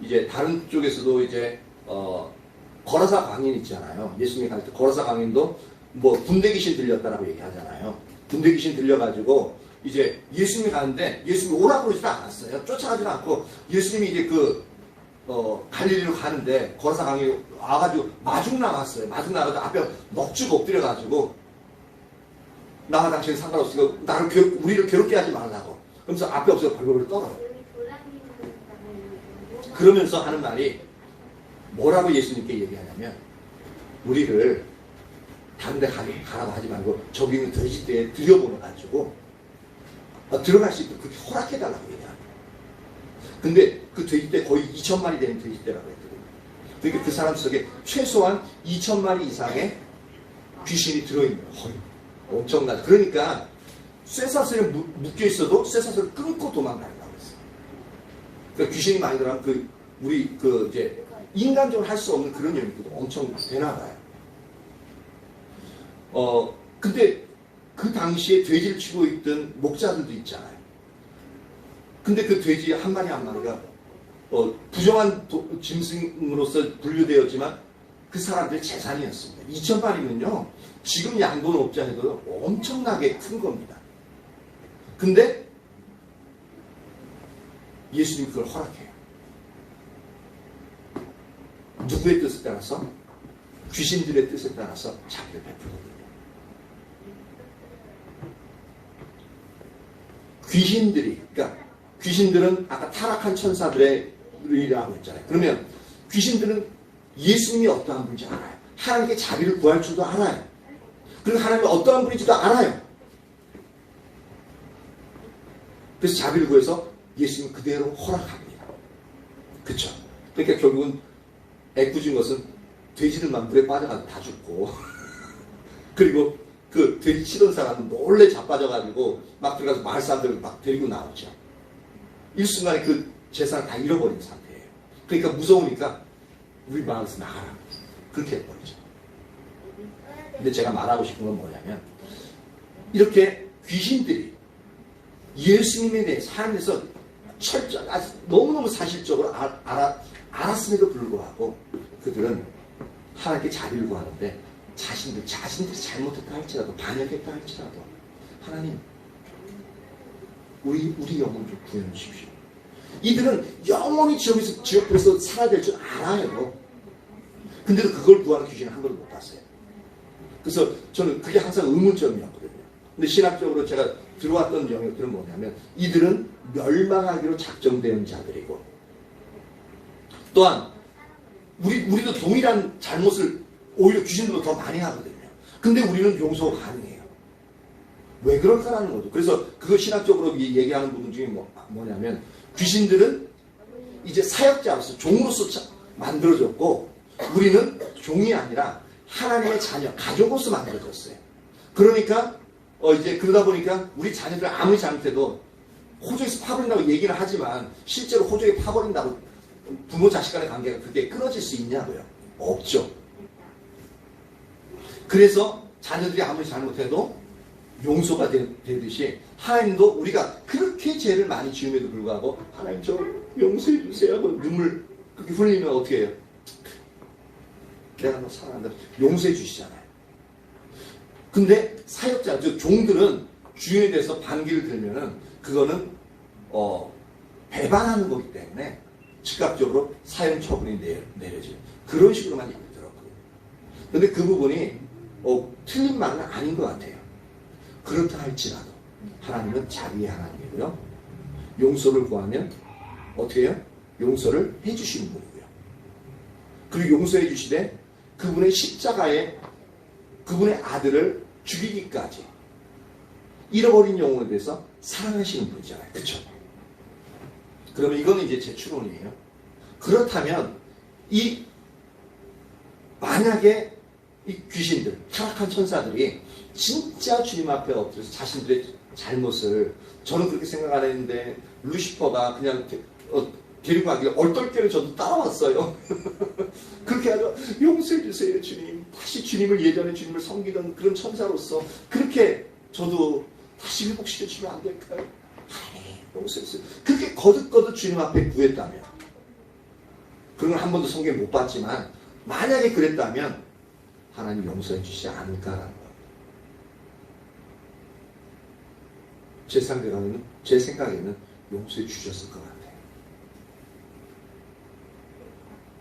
이제 다른 쪽에서도 이제 거라사 광인 있잖아요. 예수님이 갈 때 거라사 광인도 뭐 군대 귀신 들렸다라고 얘기하잖아요. 군대 귀신 들려가지고 이제 예수님이 가는데 예수님이 오라고 그러지도 않았어요. 쫓아가지도 않고 예수님이 이제 갈릴리로 가는데 거라사 광이 와가지고 마중 나갔어요. 마중 나가서 앞에 넋죽 엎드려가지고 나와 당신은 상관없으니까 우리를 괴롭게 하지 말라고. 그러면서 앞에 없어서 벌벌을 떨어요. 그러면서 하는 말이 뭐라고 예수님께 얘기하냐면 우리를 다른 데 가라고 하지 말고 저기 있는 돼지떼에 들여보내가지고 들어갈 수 있도록 그렇게 허락해달라고 얘기합니다. 근데 그 돼지떼 거의 2,000마리 되는 돼지떼라고 했거든요. 그러니까 그 사람 속에 최소한 2,000마리 이상의 귀신이 들어있는 거예요. 엄청나죠. 그러니까 쇠사슬에 묶여있어도 쇠사슬을 끊고 도망가려고 했어요. 그러니까 귀신이 많이 들어가면 우리 이제 인간적으로 할 수 없는 그런 영역도 엄청 되나봐요. 근데 그 당시에 돼지를 치고 있던 목자들도 있잖아요. 근데 그 돼지 한 마리 한 마리가 부정한 짐승으로서 분류되었지만 그 사람들의 재산이었습니다. 2,000마리면요. 지금 양돈 없자 해도 엄청나게 큰 겁니다. 근데 예수님이 그걸 허락해요. 누구의 뜻에 따라서? 귀신들의 뜻에 따라서 자비를 베풀거든요. 그러니까 귀신들은 아까 타락한 천사들이라고 했잖아요. 그러면 귀신들은 예수님이 어떠한 분인지 알아요. 하나님께 자비를 구할 줄도 알아요. 그리고 하나님이 어떠한 분인지도 알아요. 그래서 자비를 구해서 예수님 그대로 허락합니다. 그렇죠? 그러니까 결국은 애꿎은 것은 돼지들만 물에 빠져가서 다 죽고 그리고 그 돼지 치던 사람은 몰래 자빠져가지고 막 들어가서 마을 사람들을 막 데리고 나오죠. 일순간에 그 재산을 다 잃어버린 상태예요. 그러니까 무서우니까 우리 마을에서 나가라. 그렇게 해버리죠. 근데 제가 말하고 싶은 건 뭐냐면 이렇게 귀신들이 예수님에 대해서 하나님께서 너무너무 사실적으로 알았음에도 불구하고 그들은 하나님께 자비를 구하는데 자신들이 잘못했다 할지라도 반역했다 할지라도 하나님 우리 영혼 좀 구해 주십시오. 이들은 영원히 지옥에서 살아야 될 줄 알아요. 근데도 그걸 구하는 귀신을 한 번도 못 봤어요. 그래서 저는 그게 항상 의문점이었거든요. 근데 신학적으로 제가 들어왔던 영역들은 뭐냐면 이들은 멸망하기로 작정된 자들이고 또한 우리도 동일한 잘못을 오히려 귀신들도 더 많이 하거든요. 근데 우리는 용서가 가능해요. 왜 그럴까라는 거죠. 그래서 그거 신학적으로 얘기하는 부분 중에 뭐냐면 귀신들은 이제 사역자로서 종으로서 만들어졌고 우리는 종이 아니라 하나님의 자녀, 가족으로서 만들어졌어요. 그러니까 이제 그러다 보니까 우리 자녀들 아무리 잘못해도 호적에서 파버린다고 얘기를 하지만 실제로 호적에 파버린다고 부모 자식 간의 관계가 그렇게 끊어질 수 있냐고요? 없죠. 그래서 자녀들이 아무리 잘못해도 용서가 되듯이 하나님도 우리가 그렇게 죄를 많이 지음에도 불구하고 하나님 저 용서해 주세요 하고 눈물 그렇게 흘리면 어떻게 해요? 내가 너 사랑한다. 용서해 주시잖아요. 근데 사역자, 즉 종들은 주인에 대해서 반기를 들면은 그거는 배반하는 거기 때문에 즉각적으로 사형 처분이 내려져요. 그런 식으로만 얘기를 들었거든요. 근데 그 부분이 틀린 말은 아닌 것 같아요. 그렇다 할지라도 하나님은 자비의 하나님이고요. 용서를 구하면 어떻게 해요? 용서를 해주시는 분이고요. 그리고 용서해 주시되 그분의 십자가에 그분의 아들을 죽이기까지 잃어버린 영혼에 대해서 사랑하시는 분이잖아요. 그렇죠? 그러면 이거는 이제 제 추론이에요. 그렇다면 만약에 이 귀신들, 타락한 천사들이 진짜 주님 앞에 엎드려서 자신들의 잘못을 저는 그렇게 생각 안 했는데 루시퍼가 그냥 데리고 가길래 얼떨결에 저도 따라왔어요. 그렇게 하죠. 용서해 주세요 주님. 다시 주님을 예전에 주님을 섬기던 그런 천사로서 그렇게 저도 다시 회복시켜주면 안 될까요? 용서해 주세요. 그렇게 거듭거듭 주님 앞에 구했다면 그런 걸 한 번도 성경에 못 봤지만 만약에 그랬다면 하나님 용서해 주시지 않을까라는 겁니다. 제 생각에는 용서해 주셨을 것 같아요.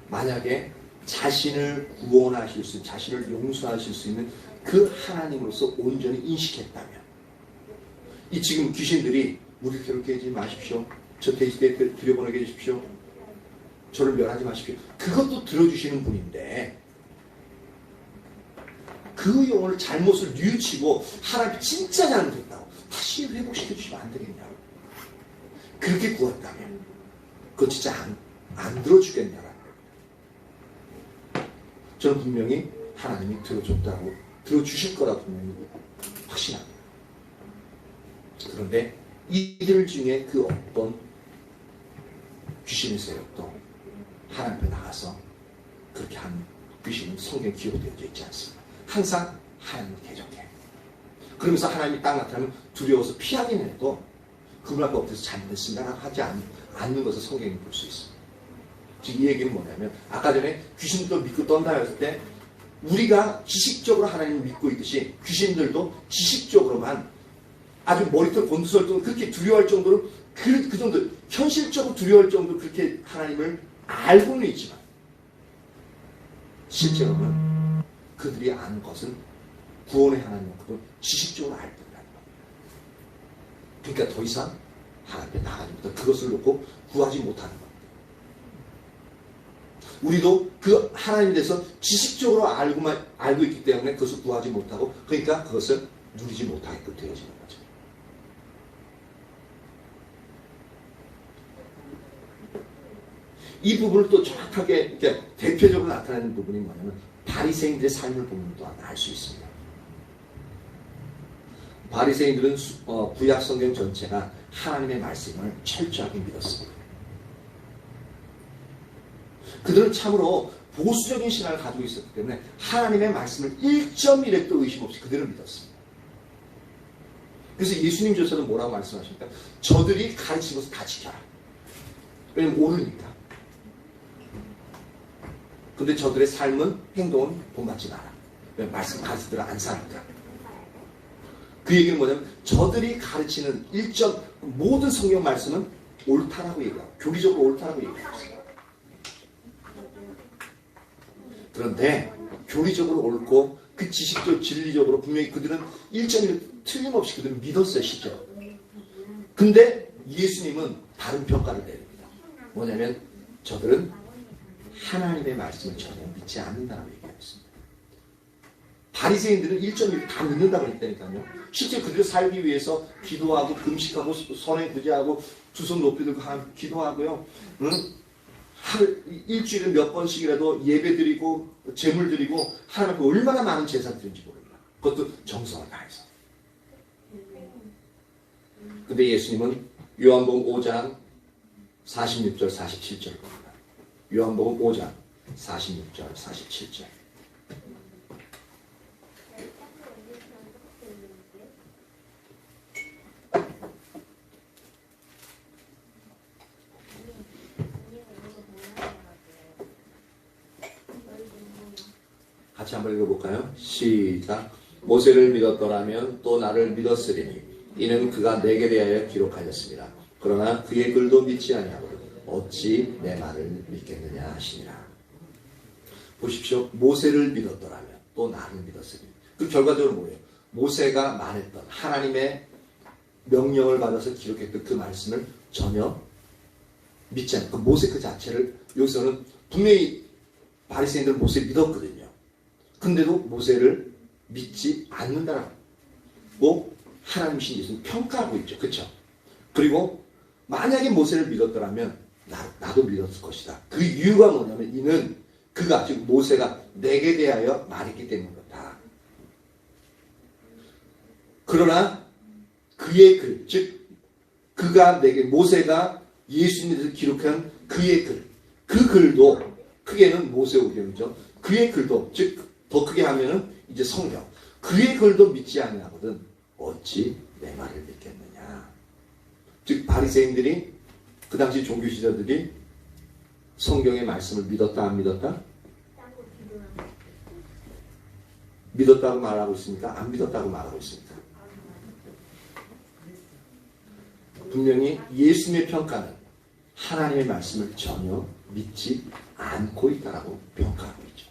만약에 자신을 구원하실 수, 자신을 용서하실 수 있는 그 하나님으로서 온전히 인식했다면, 이 지금 귀신들이 우리 괴롭게 하지 마십시오. 저 돼지떼 들여보내게 해주십시오. 저를 멸하지 마십시오. 그것도 들어주시는 분인데 그 영혼을 잘못을 뉘우치고 하나님이 진짜 잘못했다고 다시 회복시켜 주시면 안 되겠냐고. 그렇게 구했다면 그거 진짜 안 들어주겠냐라는 겁니다. 저는 분명히 하나님이 들어줬다고 들어주실 거라고 분명히 확신합니다. 그런데 이들 중에 그 어떤 귀신의 세력도 하나님 앞에 나가서 그렇게 한 귀신은 성경에 기록되어져 있지 않습니다. 항상 하나님을 대적해. 그러면서 하나님이 딱 나타나면 두려워서 피하긴 해도 그분 앞에 엎드려서 잘못했습니다 하지 않는 것을 성경에 볼 수 있습니다. 지금 이 얘기는 뭐냐면 아까 전에 귀신도 믿고 떤다 했을 때 우리가 지식적으로 하나님을 믿고 있듯이 귀신들도 지식적으로만 아주 머리털 곤두설 정도로 그렇게 두려워할 정도로 그 정도 현실적으로 두려워할 정도로 그렇게 하나님을 알고는 있지만 실제로는 그들이 아는 것은 구원의 하나님만큼은 지식적으로 알 뿐이라는 겁니다. 그러니까 더 이상 하나님 앞에 나가지 못하고 그것을 놓고 구하지 못하는 겁니다. 우리도 그 하나님에 대해서 지식적으로 알고 있기 때문에 그것을 구하지 못하고 그러니까 그것을 누리지 못하게끔 되어지는 거죠. 이 부분을 또 정확하게 대표적으로 나타내는 부분이 뭐냐면 바리새인들의 삶을 보면 또 알 수 있습니다. 바리새인들은 구약 성경 전체가 하나님의 말씀을 철저하게 믿었습니다. 그들은 참으로 보수적인 신앙을 가지고 있었기 때문에 하나님의 말씀을 1.1획도 의심 없이 그대로 믿었습니다. 그래서 예수님조차도 뭐라고 말씀하십니까? 저들이 가르친 것을 다 지켜라. 왜냐면 모르니까. 근데 저들의 삶은, 행동은 본받지 마라. 왜냐면 말씀 가르치더라 안 살았다. 그 얘기는 뭐냐면 저들이 가르치는 모든 성경 말씀은 옳다라고 얘기하고 교리적으로 옳다라고 얘기하고 있어요. 그런데 교리적으로 옳고 그 지식적 진리적으로 분명히 그들은 1.1 틀림없이 그들은 믿었어요. 실제로. 근데 예수님은 다른 평가를 내립니다. 뭐냐면 저들은 하나님의 말씀을 전혀 믿지 않는다고 얘기했습니다. 바리새인들은 1.1 다 믿는다고 했다니까요. 실제 그들을 살기 위해서 기도하고 금식하고 선행 구제하고 두 손 높이 들고 기도하고요. 일주일에 몇 번씩이라도 예배 드리고 제물 드리고 하나님 앞에 얼마나 많은 제사를 드린지 모릅니다. 그것도 정성을 다해서. 근데 예수님은 요한복음 5장 46절 47절을 봅니다. 요한복음 5장 46절 47절. 같이 한번 읽어볼까요? 시작. 모세를 믿었더라면 또 나를 믿었으리니 이는 그가 내게 대하여 기록하였습니다. 그러나 그의 글도 믿지 아니하고 어찌 내 말을 믿겠느냐 하시니라. 보십시오. 모세를 믿었더라면 또 나를 믿었으리니 그 결과적으로 뭐예요? 모세가 말했던 하나님의 명령을 받아서 기록했던 그 말씀을 전혀 믿지 않고 모세 그 자체를 여기서는 분명히 바리새인들은 모세를 믿었거든요. 근데도 모세를 믿지 않는다라고 하나님이신 예수는 평가하고 있죠. 그렇죠? 그리고 만약에 모세를 믿었더라면 나도 믿었을 것이다. 그 이유가 뭐냐면 이는 그가 즉 모세가 내게 대하여 말했기 때문이다. 그러나 그의 글, 즉 그가 내게 모세가 예수님에 대해서 기록한 그의 글, 그 글도 크게는 모세오경이죠. 그의 글도 즉 더 크게 하면은 이제 성경. 그의 글도 믿지 아니하거든 어찌 내 말을 믿겠느냐. 즉 바리새인들이 그 당시 종교 지도자들이 성경의 말씀을 믿었다 안 믿었다? 믿었다고 말하고 있습니까? 안 믿었다고 말하고 있습니까? 분명히 예수님의 평가는 하나님의 말씀을 전혀 믿지 않고 있다라고 평가하고 있죠.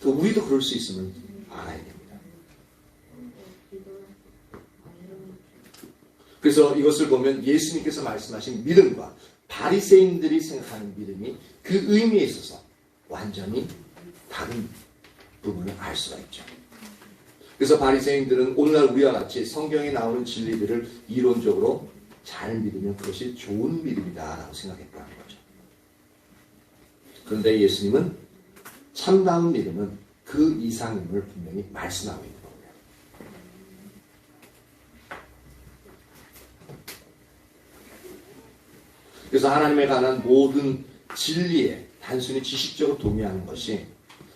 또 우리도 그럴 수 있음을 알아야 됩니다. 그래서 이것을 보면 예수님께서 말씀하신 믿음과 바리새인들이 생각하는 믿음이 그 의미에 있어서 완전히 다른 부분을 알 수가 있죠. 그래서 바리새인들은 오늘날 우리와 같이 성경에 나오는 진리들을 이론적으로 잘 믿으면 그것이 좋은 믿음이다라고 생각했다는 거죠. 그런데 예수님은 참다운 믿음은 그 이상임을 분명히 말씀하고 있는 겁니다. 그래서 하나님에 관한 모든 진리에 단순히 지식적으로 동의하는 것이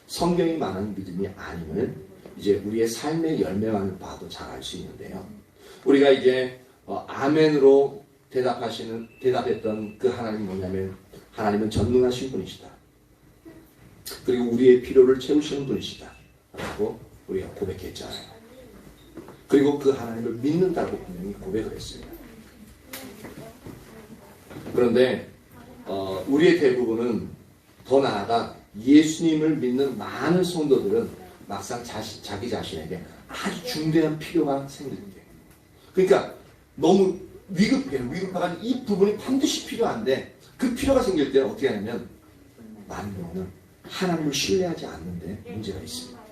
성경이 말하는 믿음이 아님을 이제 우리의 삶의 열매만을 봐도 잘 알 수 있는데요. 우리가 이제 아멘으로 대답했던 그 하나님 뭐냐면 하나님은 전능하신 분이시다. 그리고 우리의 필요를 채우시는 분이시다. 라고 우리가 고백했잖아요. 그리고 그 하나님을 믿는다고 분명히 고백을 했습니다. 그런데 우리의 대부분은 더 나아가 예수님을 믿는 많은 성도들은 막상 자기 자신에게 아주 중대한 필요가 생길 때, 그러니까 너무 위급해가지고 이 부분이 반드시 필요한데 그 필요가 생길 때는 어떻게 하냐면 많은 경우는 하나님을 신뢰하지 않는데 문제가 있습니다.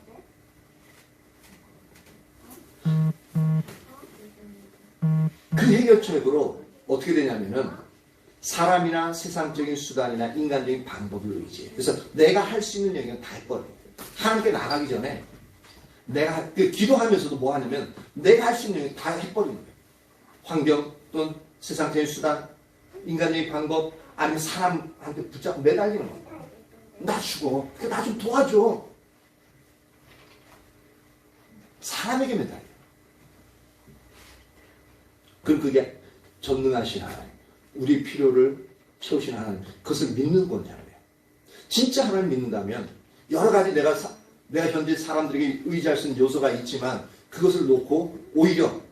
그 해결책으로 어떻게 되냐면은 사람이나 세상적인 수단이나 인간적인 방법을 의지해. 그래서 내가 할 수 있는 영역은 다 해버려. 하나님께 나가기 전에 내가 기도하면서도 뭐 하냐면 내가 할 수 있는 영역 다 해버리는 거예요. 환경 또는 세상적인 수단, 인간적인 방법, 아니면 사람한테 붙잡고 매달리는 거예요. 나 죽어. 나 좀 도와줘. 사람에게 매달려. 그럼 그게 전능하신 하나님, 우리 필요를 채우신 하나님, 그것을 믿는 거잖아요. 진짜 하나님 믿는다면 여러 가지 내가 현재 사람들에게 의지할 수 있는 요소가 있지만 그것을 놓고 오히려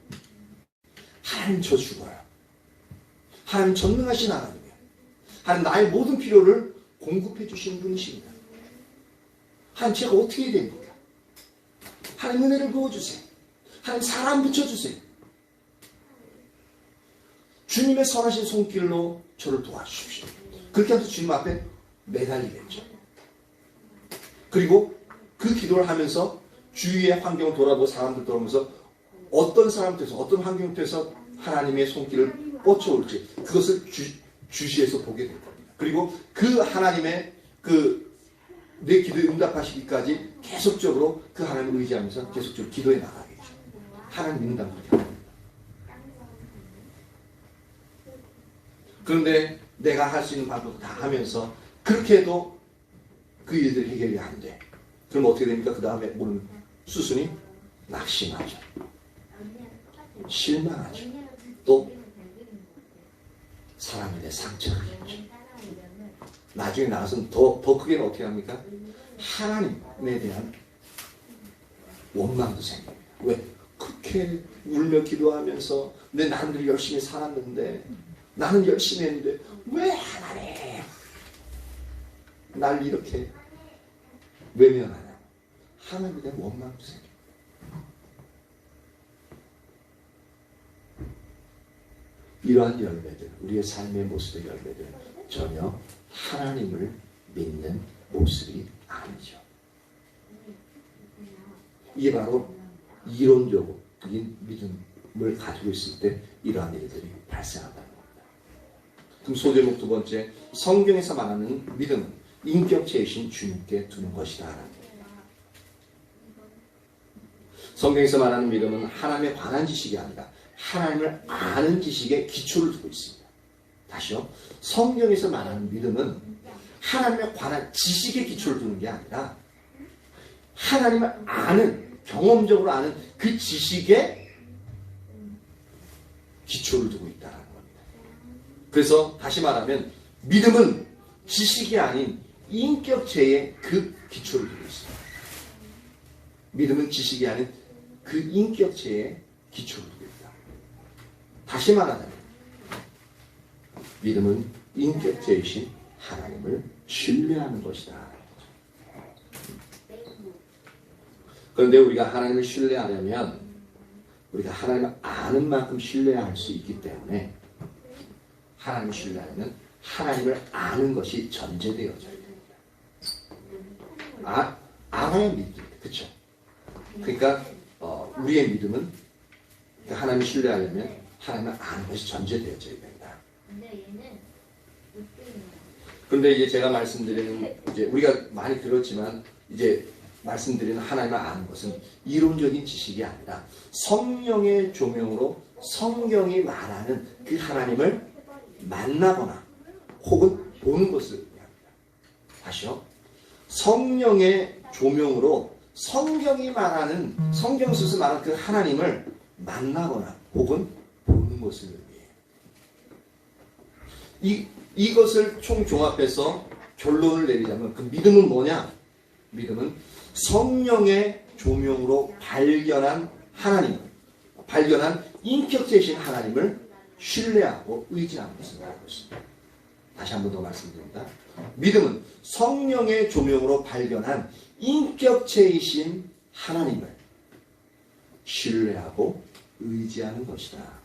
하나님 저 죽어요. 하나님 전능하신 하나님이에요. 하나님 나의 모든 필요를 공급해 주시는 분이십니다. 하나님 제가 어떻게 해야 됩니까? 하나님 은혜를 부어주세요. 하나님 사랑 붙여주세요. 주님의 선하신 손길로 저를 도와주십시오. 그렇게 하면서 주님 앞에 매달리겠죠. 그리고 그 기도를 하면서 주위의 환경을 돌아보고 사람들 돌아보면서 어떤 사람들에서 어떤 환경에서 하나님의 손길을 뻗쳐올지 그것을 주시해서 보게 될 겁니다. 그리고 그 하나님의 내 기도에 응답하시기까지 계속적으로 그 하나님을 의지하면서 계속적으로 기도해 나가겠죠. 하나님 믿는다는 거죠. 그런데 내가 할 수 있는 방법을 다 하면서 그렇게 해도 그 일들이 해결이 안 돼. 그럼 어떻게 됩니까? 그 다음에 우리는 수순이 낙심하죠. 실망하죠. 또 사람에 대해 상처를 입죠. 나중에 나가서는 더 크게는 어떻게 합니까? 하나님에 대한 원망도 생깁니다. 왜? 그렇게 울며 기도하면서 내 나름대로 열심히 살았는데 나는 열심히 했는데 왜 하나님 날 이렇게 외면하냐. 하나님에 대한 원망도 생깁니다. 이러한 열매들, 우리의 삶의 모습의 열매들은 전혀 하나님을 믿는 모습이 아니죠. 이게 바로 이론적인 믿음을 가지고 있을 때 이러한 일들이 발생한다는 겁니다. 그럼 소제목 두 번째, 성경에서 말하는 믿음은 인격체이신 주님께 두는 것이다 라는 겁니다. 성경에서 말하는 믿음은 하나님에 관한 지식이 아니라 하나님을 아는 지식에 기초를 두고 있습니다. 다시요. 성경에서 말하는 믿음은 하나님에 관한 지식에 기초를 두는 게 아니라 하나님을 아는, 경험적으로 아는 그 지식에 기초를 두고 있다는 겁니다. 그래서 다시 말하면 믿음은 지식이 아닌 인격체의 그 기초를 두고 있습니다. 믿음은 지식이 아닌 그 인격체의 기초를 두고 있다. 다시 말하자면 믿음은 인격체이신 하나님을 신뢰하는 것이다. 그런데 우리가 하나님을 신뢰하려면 우리가 하나님을 아는 만큼 신뢰할 수 있기 때문에 하나님을 신뢰하려면 하나님을 아는 것이 전제되어져야 됩니다. 알아야 믿습니다. 그렇죠? 그러니까 우리의 믿음은 하나님을 신뢰하려면 하나님을 아는 것이 전제되어져야 된다. 그런데 이제 제가 말씀드리는 이제 우리가 많이 들었지만 이제 말씀드리는 하나님을 아는 것은 이론적인 지식이 아니라 성령의 조명으로 성경이 말하는 그 하나님을 만나거나 혹은 보는 것을 의미합니다. 다시요. 성령의 조명으로 성경이 말하는 성경 속에서 말하는 그 하나님을 만나거나 혹은 보는 것을 의미해요. 이것을 총종합해서 결론을 내리자면 그 믿음은 뭐냐? 믿음은 성령의 조명으로 발견한 하나님, 발견한 인격체이신 하나님을 신뢰하고 의지하는 것을 말하고 있습니다. 다시 한 번 더 말씀드립니다. 믿음은 성령의 조명으로 발견한 인격체이신 하나님을 신뢰하고 의지하는 것이다.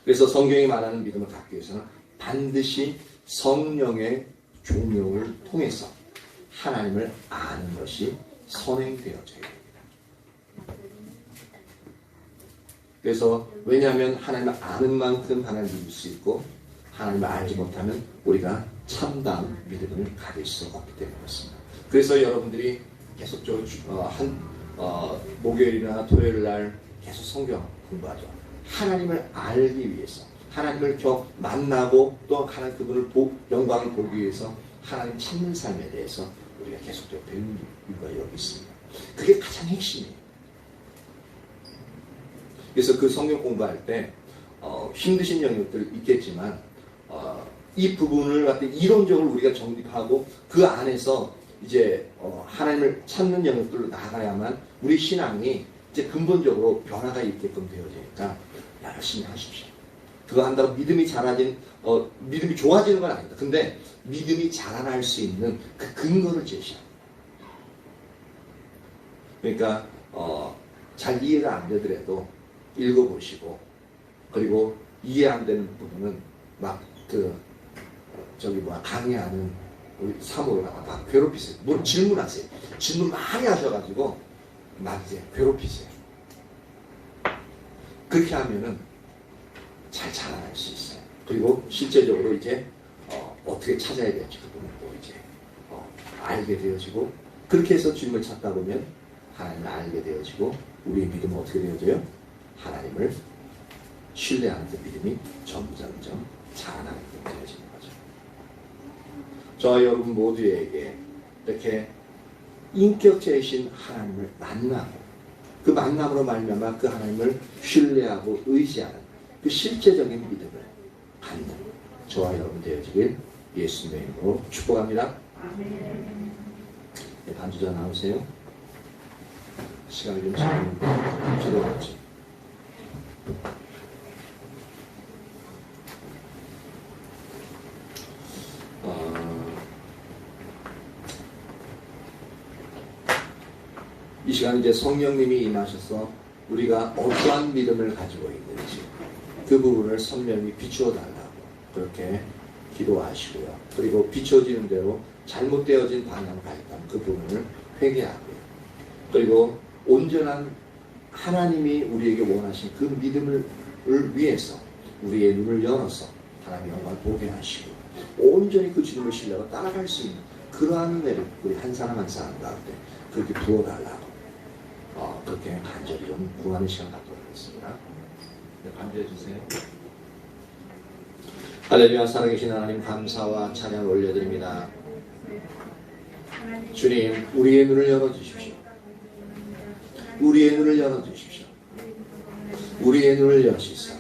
그래서 성경이 말하는 믿음을 갖기 위해서는 반드시 성령의 조명을 통해서 하나님을 아는 것이 선행되어져야 됩니다. 그래서 왜냐하면 하나님을 아는 만큼 하나님을 믿을 수 있고 하나님을 알지 못하면 우리가 참다운 믿음을 가질 수 없기 때문에 그렇습니다. 그래서 여러분들이 계속적으로 목요일이나 토요일 날 계속 성경 공부하죠. 하나님을 알기 위해서 하나님을 만나고 또 하나님 그분을 영광을 보기 위해서 하나님 찾는 삶에 대해서 우리가 계속적으로 배우는 이유가 여기 있습니다. 그게 가장 핵심이에요. 그래서 그 성경 공부할 때 힘드신 영역들 있겠지만 이 부분을 갖다 이론적으로 우리가 정립하고 그 안에서 이제 하나님을 찾는 영역들로 나아가야만 우리 신앙이 이제 근본적으로 변화가 있게끔 되어지니까 열심히 하십시오. 그거 한다고 믿음이 믿음이 좋아지는 건 아니다. 근데 믿음이 자라날 수 있는 그 근거를 제시합니다. 그러니까 잘 이해가 안 되더라도 읽어보시고 그리고 이해 안 되는 부분은 막 강의하는 우리 사모를 막 괴롭히세요. 뭘 질문하세요. 질문 많이 하셔가지고 막 이제 괴롭히세요. 그렇게 하면은 잘 자라날 수 있어요. 그리고 실제적으로 이제 어떻게 찾아야 될지 그분을 또 이제 알게 되어지고 그렇게 해서 주님을 찾다 보면 하나님을 알게 되어지고 우리의 믿음은 어떻게 되어져요? 하나님을 신뢰하는 그 믿음이 점점 자라나게 되어지는 거죠. 저와 여러분 모두에게 이렇게 인격체이신 하나님을 만나고 그 만남으로 말미암아 그 하나님을 신뢰하고 의지하는 그 실제적인 믿음을 갖는 저와 여러분 되어지길 예수님의 이름으로 축복합니다. 네, 반주자 나오세요. 시간이 좀 줄어들었죠. 이 시간 이제 성령님이 임하셔서 우리가 어떠한 믿음을 가지고 있는지 그 부분을 선명히 비추어 달라고 그렇게 기도하시고요. 그리고 비춰지는 대로 잘못되어진 방향을 가 있다면 그 부분을 회개하고요. 그리고 온전한 하나님이 우리에게 원하신 그 믿음을 위해서 우리의 눈을 열어서 하나님의 영광을 보게 하시고 온전히 그 주님을 신뢰하고 따라갈 수 있는 그러한 은혜를 우리 한 사람 한 사람 가운데 그렇게 부어달라고 그렇게 간절히 좀 구하는 시간 갖도록 하겠습니다. 네, 간절해 주세요. 할렐루야. 살아계신 하나님 감사와 찬양을 올려드립니다. 주님 우리의 눈을 열어주십시오. 우리의 눈을 열어주십시오. 우리의 눈을 여시사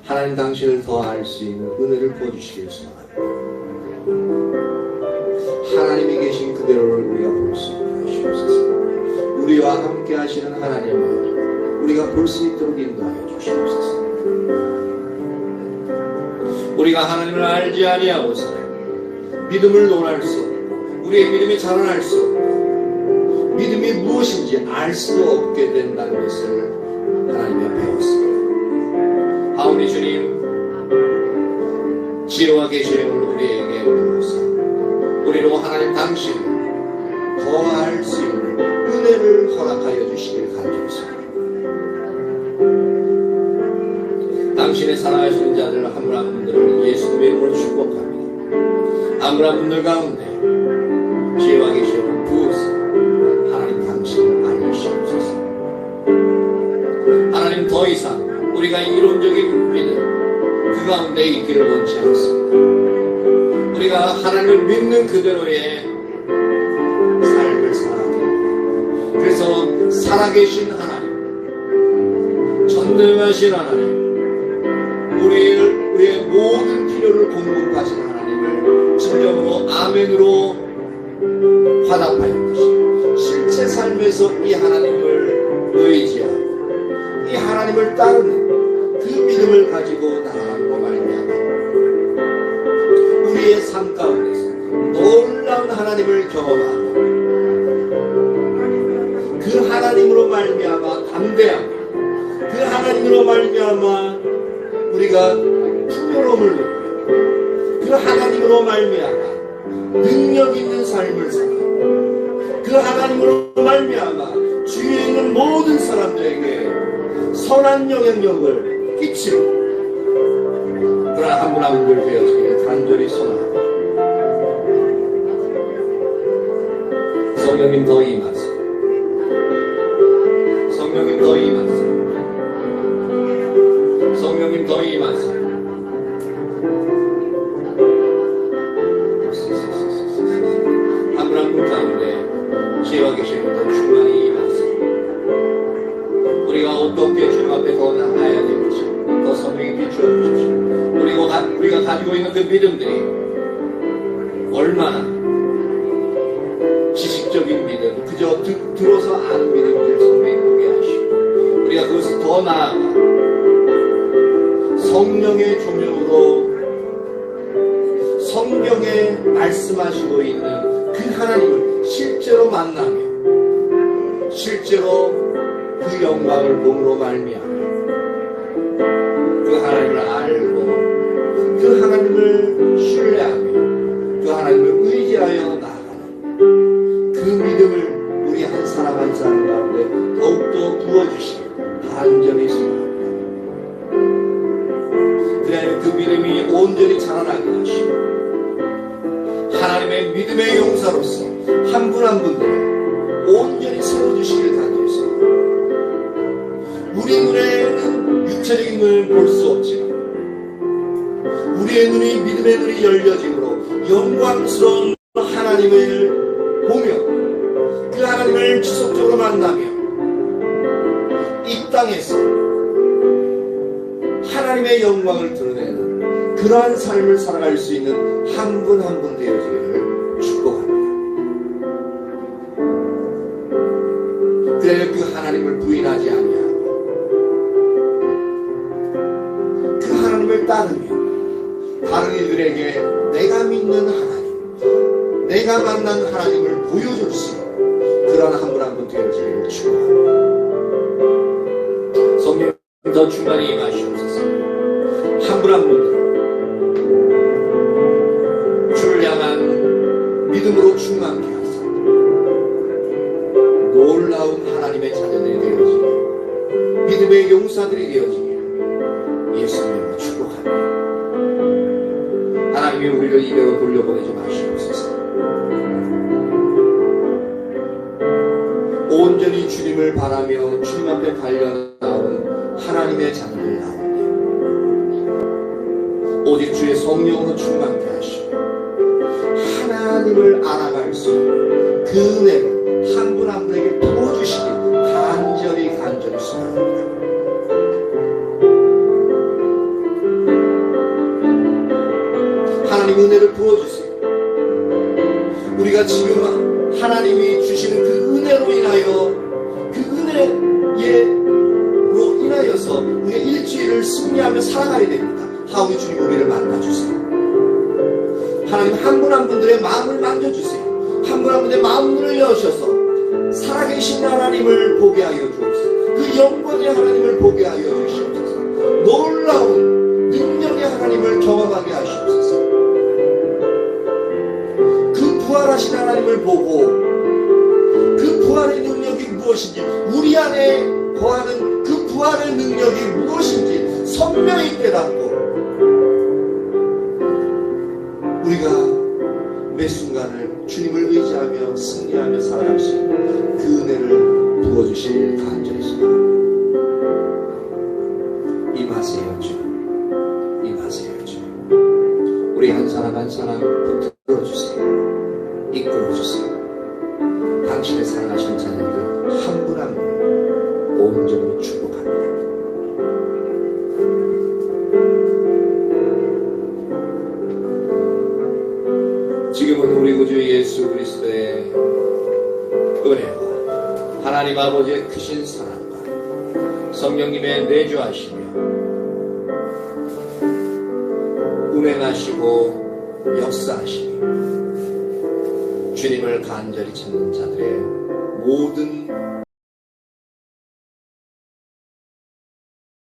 하나님 당신을 더 알 수 있는 은혜를 부어주시길 소망합니다. 하나님이 계신 그대로를 우리가 볼 수 있게 하시옵소서. 우리와 함께 하시는 하나님을 우리가 볼 수 있도록 인도하여 주시옵소서. 우리가 하나님을 알지 아니하고서 믿음을 논할 수 없고 우리의 믿음이 자라날 수 없고 믿음이 무엇인지 알 수 없게 된다는 것을 하나님께 배웠습니다. 하오니 주님, 지혜와 계시를 우리에게 부어서 우리로 하나님 당신을 더 알 수 있는 은혜를 허락하여 주시길 간절히 당신의 사랑하시는 자들 한 분 한 분들을 예수님의 이름으로 축복합니다. 한 분 한 분들 가운데 지혜와 계시를 부어서 하나님 당신을 알리시옵소서. 하나님 더 이상 우리가 이론적인 믿음 그 가운데 있기를 원치 않습니다. 우리가 하나님을 믿는 그대로의 삶을 살아가게, 그래서 살아계신 하나님, 전능하신 하나님, 우리의 모든 필요를 공급하신 하나님을 진정으로 아멘으로 화답하였듯이 실제 삶에서 이 하나님을 의지하고 이 하나님을 따르는 그 믿음을 가지고 나아가고 말미암아 우리의 삶 가운데서 놀라운 하나님을 경험하고 그 하나님으로 말미암아 담대하고 그 하나님으로 말미암아 우리가 풍요로움을 누리고 그 하나님으로 말미암아 능력 있는 삶을 살고 그 하나님으로 말미암아 주위에 있는 모든 사람들에게 선한 영향력을 끼치고 그러나 한 분 한 분을 되어주기를 간절히 소망합니다. 성령님 더 임하소서. 성령님 더 임하소서. 성령님 더 임하소서. 한 분 한 분 가운데 지혜와 계시는 더 충만히 임하소서. 우리가 어떻게 주님 앞에 더 나아야 될지 더 성령이 비추어 주십시오. 우리가 가지고 있는 그 믿음들이 얼마나 지식적인 믿음, 그저 들어서 아는 믿음을 성령이 보게 하시고 우리가 그것을 더 나아가 성령의 조명으로 성경에 말씀하시고 있는 그 하나님을 실제로 만나며 실제로 그 영광을 몸으로 말미암아 그 하나님을 알고 그 하나님을 신뢰하며 그 하나님을 의지하여 나아가는 그 믿음을 우리 한 사람 한 사람 가운데 더욱더 부어주시길 간절히 소망합니다. 그래야 그 믿음이 온전히 자라나게 하시고 하나님의 믿음의 용사로서 한 분 한 분들을 온전히 세워주시길 간절히 소망합니다. 우리 눈에는 육체적인 눈을 볼 수 없지만 우리의 눈이 믿음의 눈이 열려짐으로 영광스러운 하나님을 보며 그 하나님을 지속적으로 만나며 이 땅에서 하나님의 영광을 드러내는 그러한 삶을 살아갈 수 있는 한 분 한 분 되어지기를 축복합니다. 그래야 그 하나님을 부인하지 아니하고 그 하나님을 따르며 다른 이들에게 내가 믿는 하나님, 내가 만난 하나님을 보여줄 수 있는 그런 한 분 한 분 되어지기를 축복합니다. 성령 더 충만히 임하시옵소서. 한 분 한 분들 주를 향한 믿음으로 충만케 하사 놀라운 하나님의 자녀들이 되어지길 믿음의 용사들이 되어지길 예수님으로 축복합니다. 하나님이 우리를 이대로 돌려보내지 마시옵소서. 온전히 주님을 바라며 주님 앞에 달려나온 하나님의 자녀들 가운데 오직 주의 성령으로 충만케 하시고 하나님을 알아갈 수 있는 그 은혜를 한 분 한 분에게 부어주시길 간절히 소망합니다. 하나님 은혜를 부어주세요. 우리가 지금 하나님이 주시는 그 은혜로 인하여 그 은혜로 인하여서 우리가 일주일을 승리하며 살아가야 됩니다. 하오니 주님 우리를 만나주세요. 하나님 한 분 한 분들의 마음을 만져주세요. 한 분 한 분의 마음을 여셔서 살아계신 하나님을 보게 하여 주옵소서. 그 영광의 하나님을 보게 하여 주시옵소서. 놀라운 능력의 하나님을 경험하게 하시옵소서. 그 부활하신 하나님을 보고 그 부활의 능력이 무엇인지, 우리 안에 거하는 그 부활의 능력이 무엇인지 선명히 깨닫고 우리가 매 순간을 주님을 의지하며 승리하며 살아갈 수 있는 그 은혜를 부어주시길 간절히 소원합니다. 임하세요 주, 임하세요 주. 우리 한 사람 한 사람 붙들어주세요. 이끌어주세요. 당신의 사랑하신 자녀들 한 분 한 분 온전히 축복합니다. 지금은 우리 구주 예수 그리스도의 은혜와 하나님 아버지의 크신 사랑과 성령님의 내주하시며 운행하시고 역사하시며 주님을 간절히 찾는 자들의 모든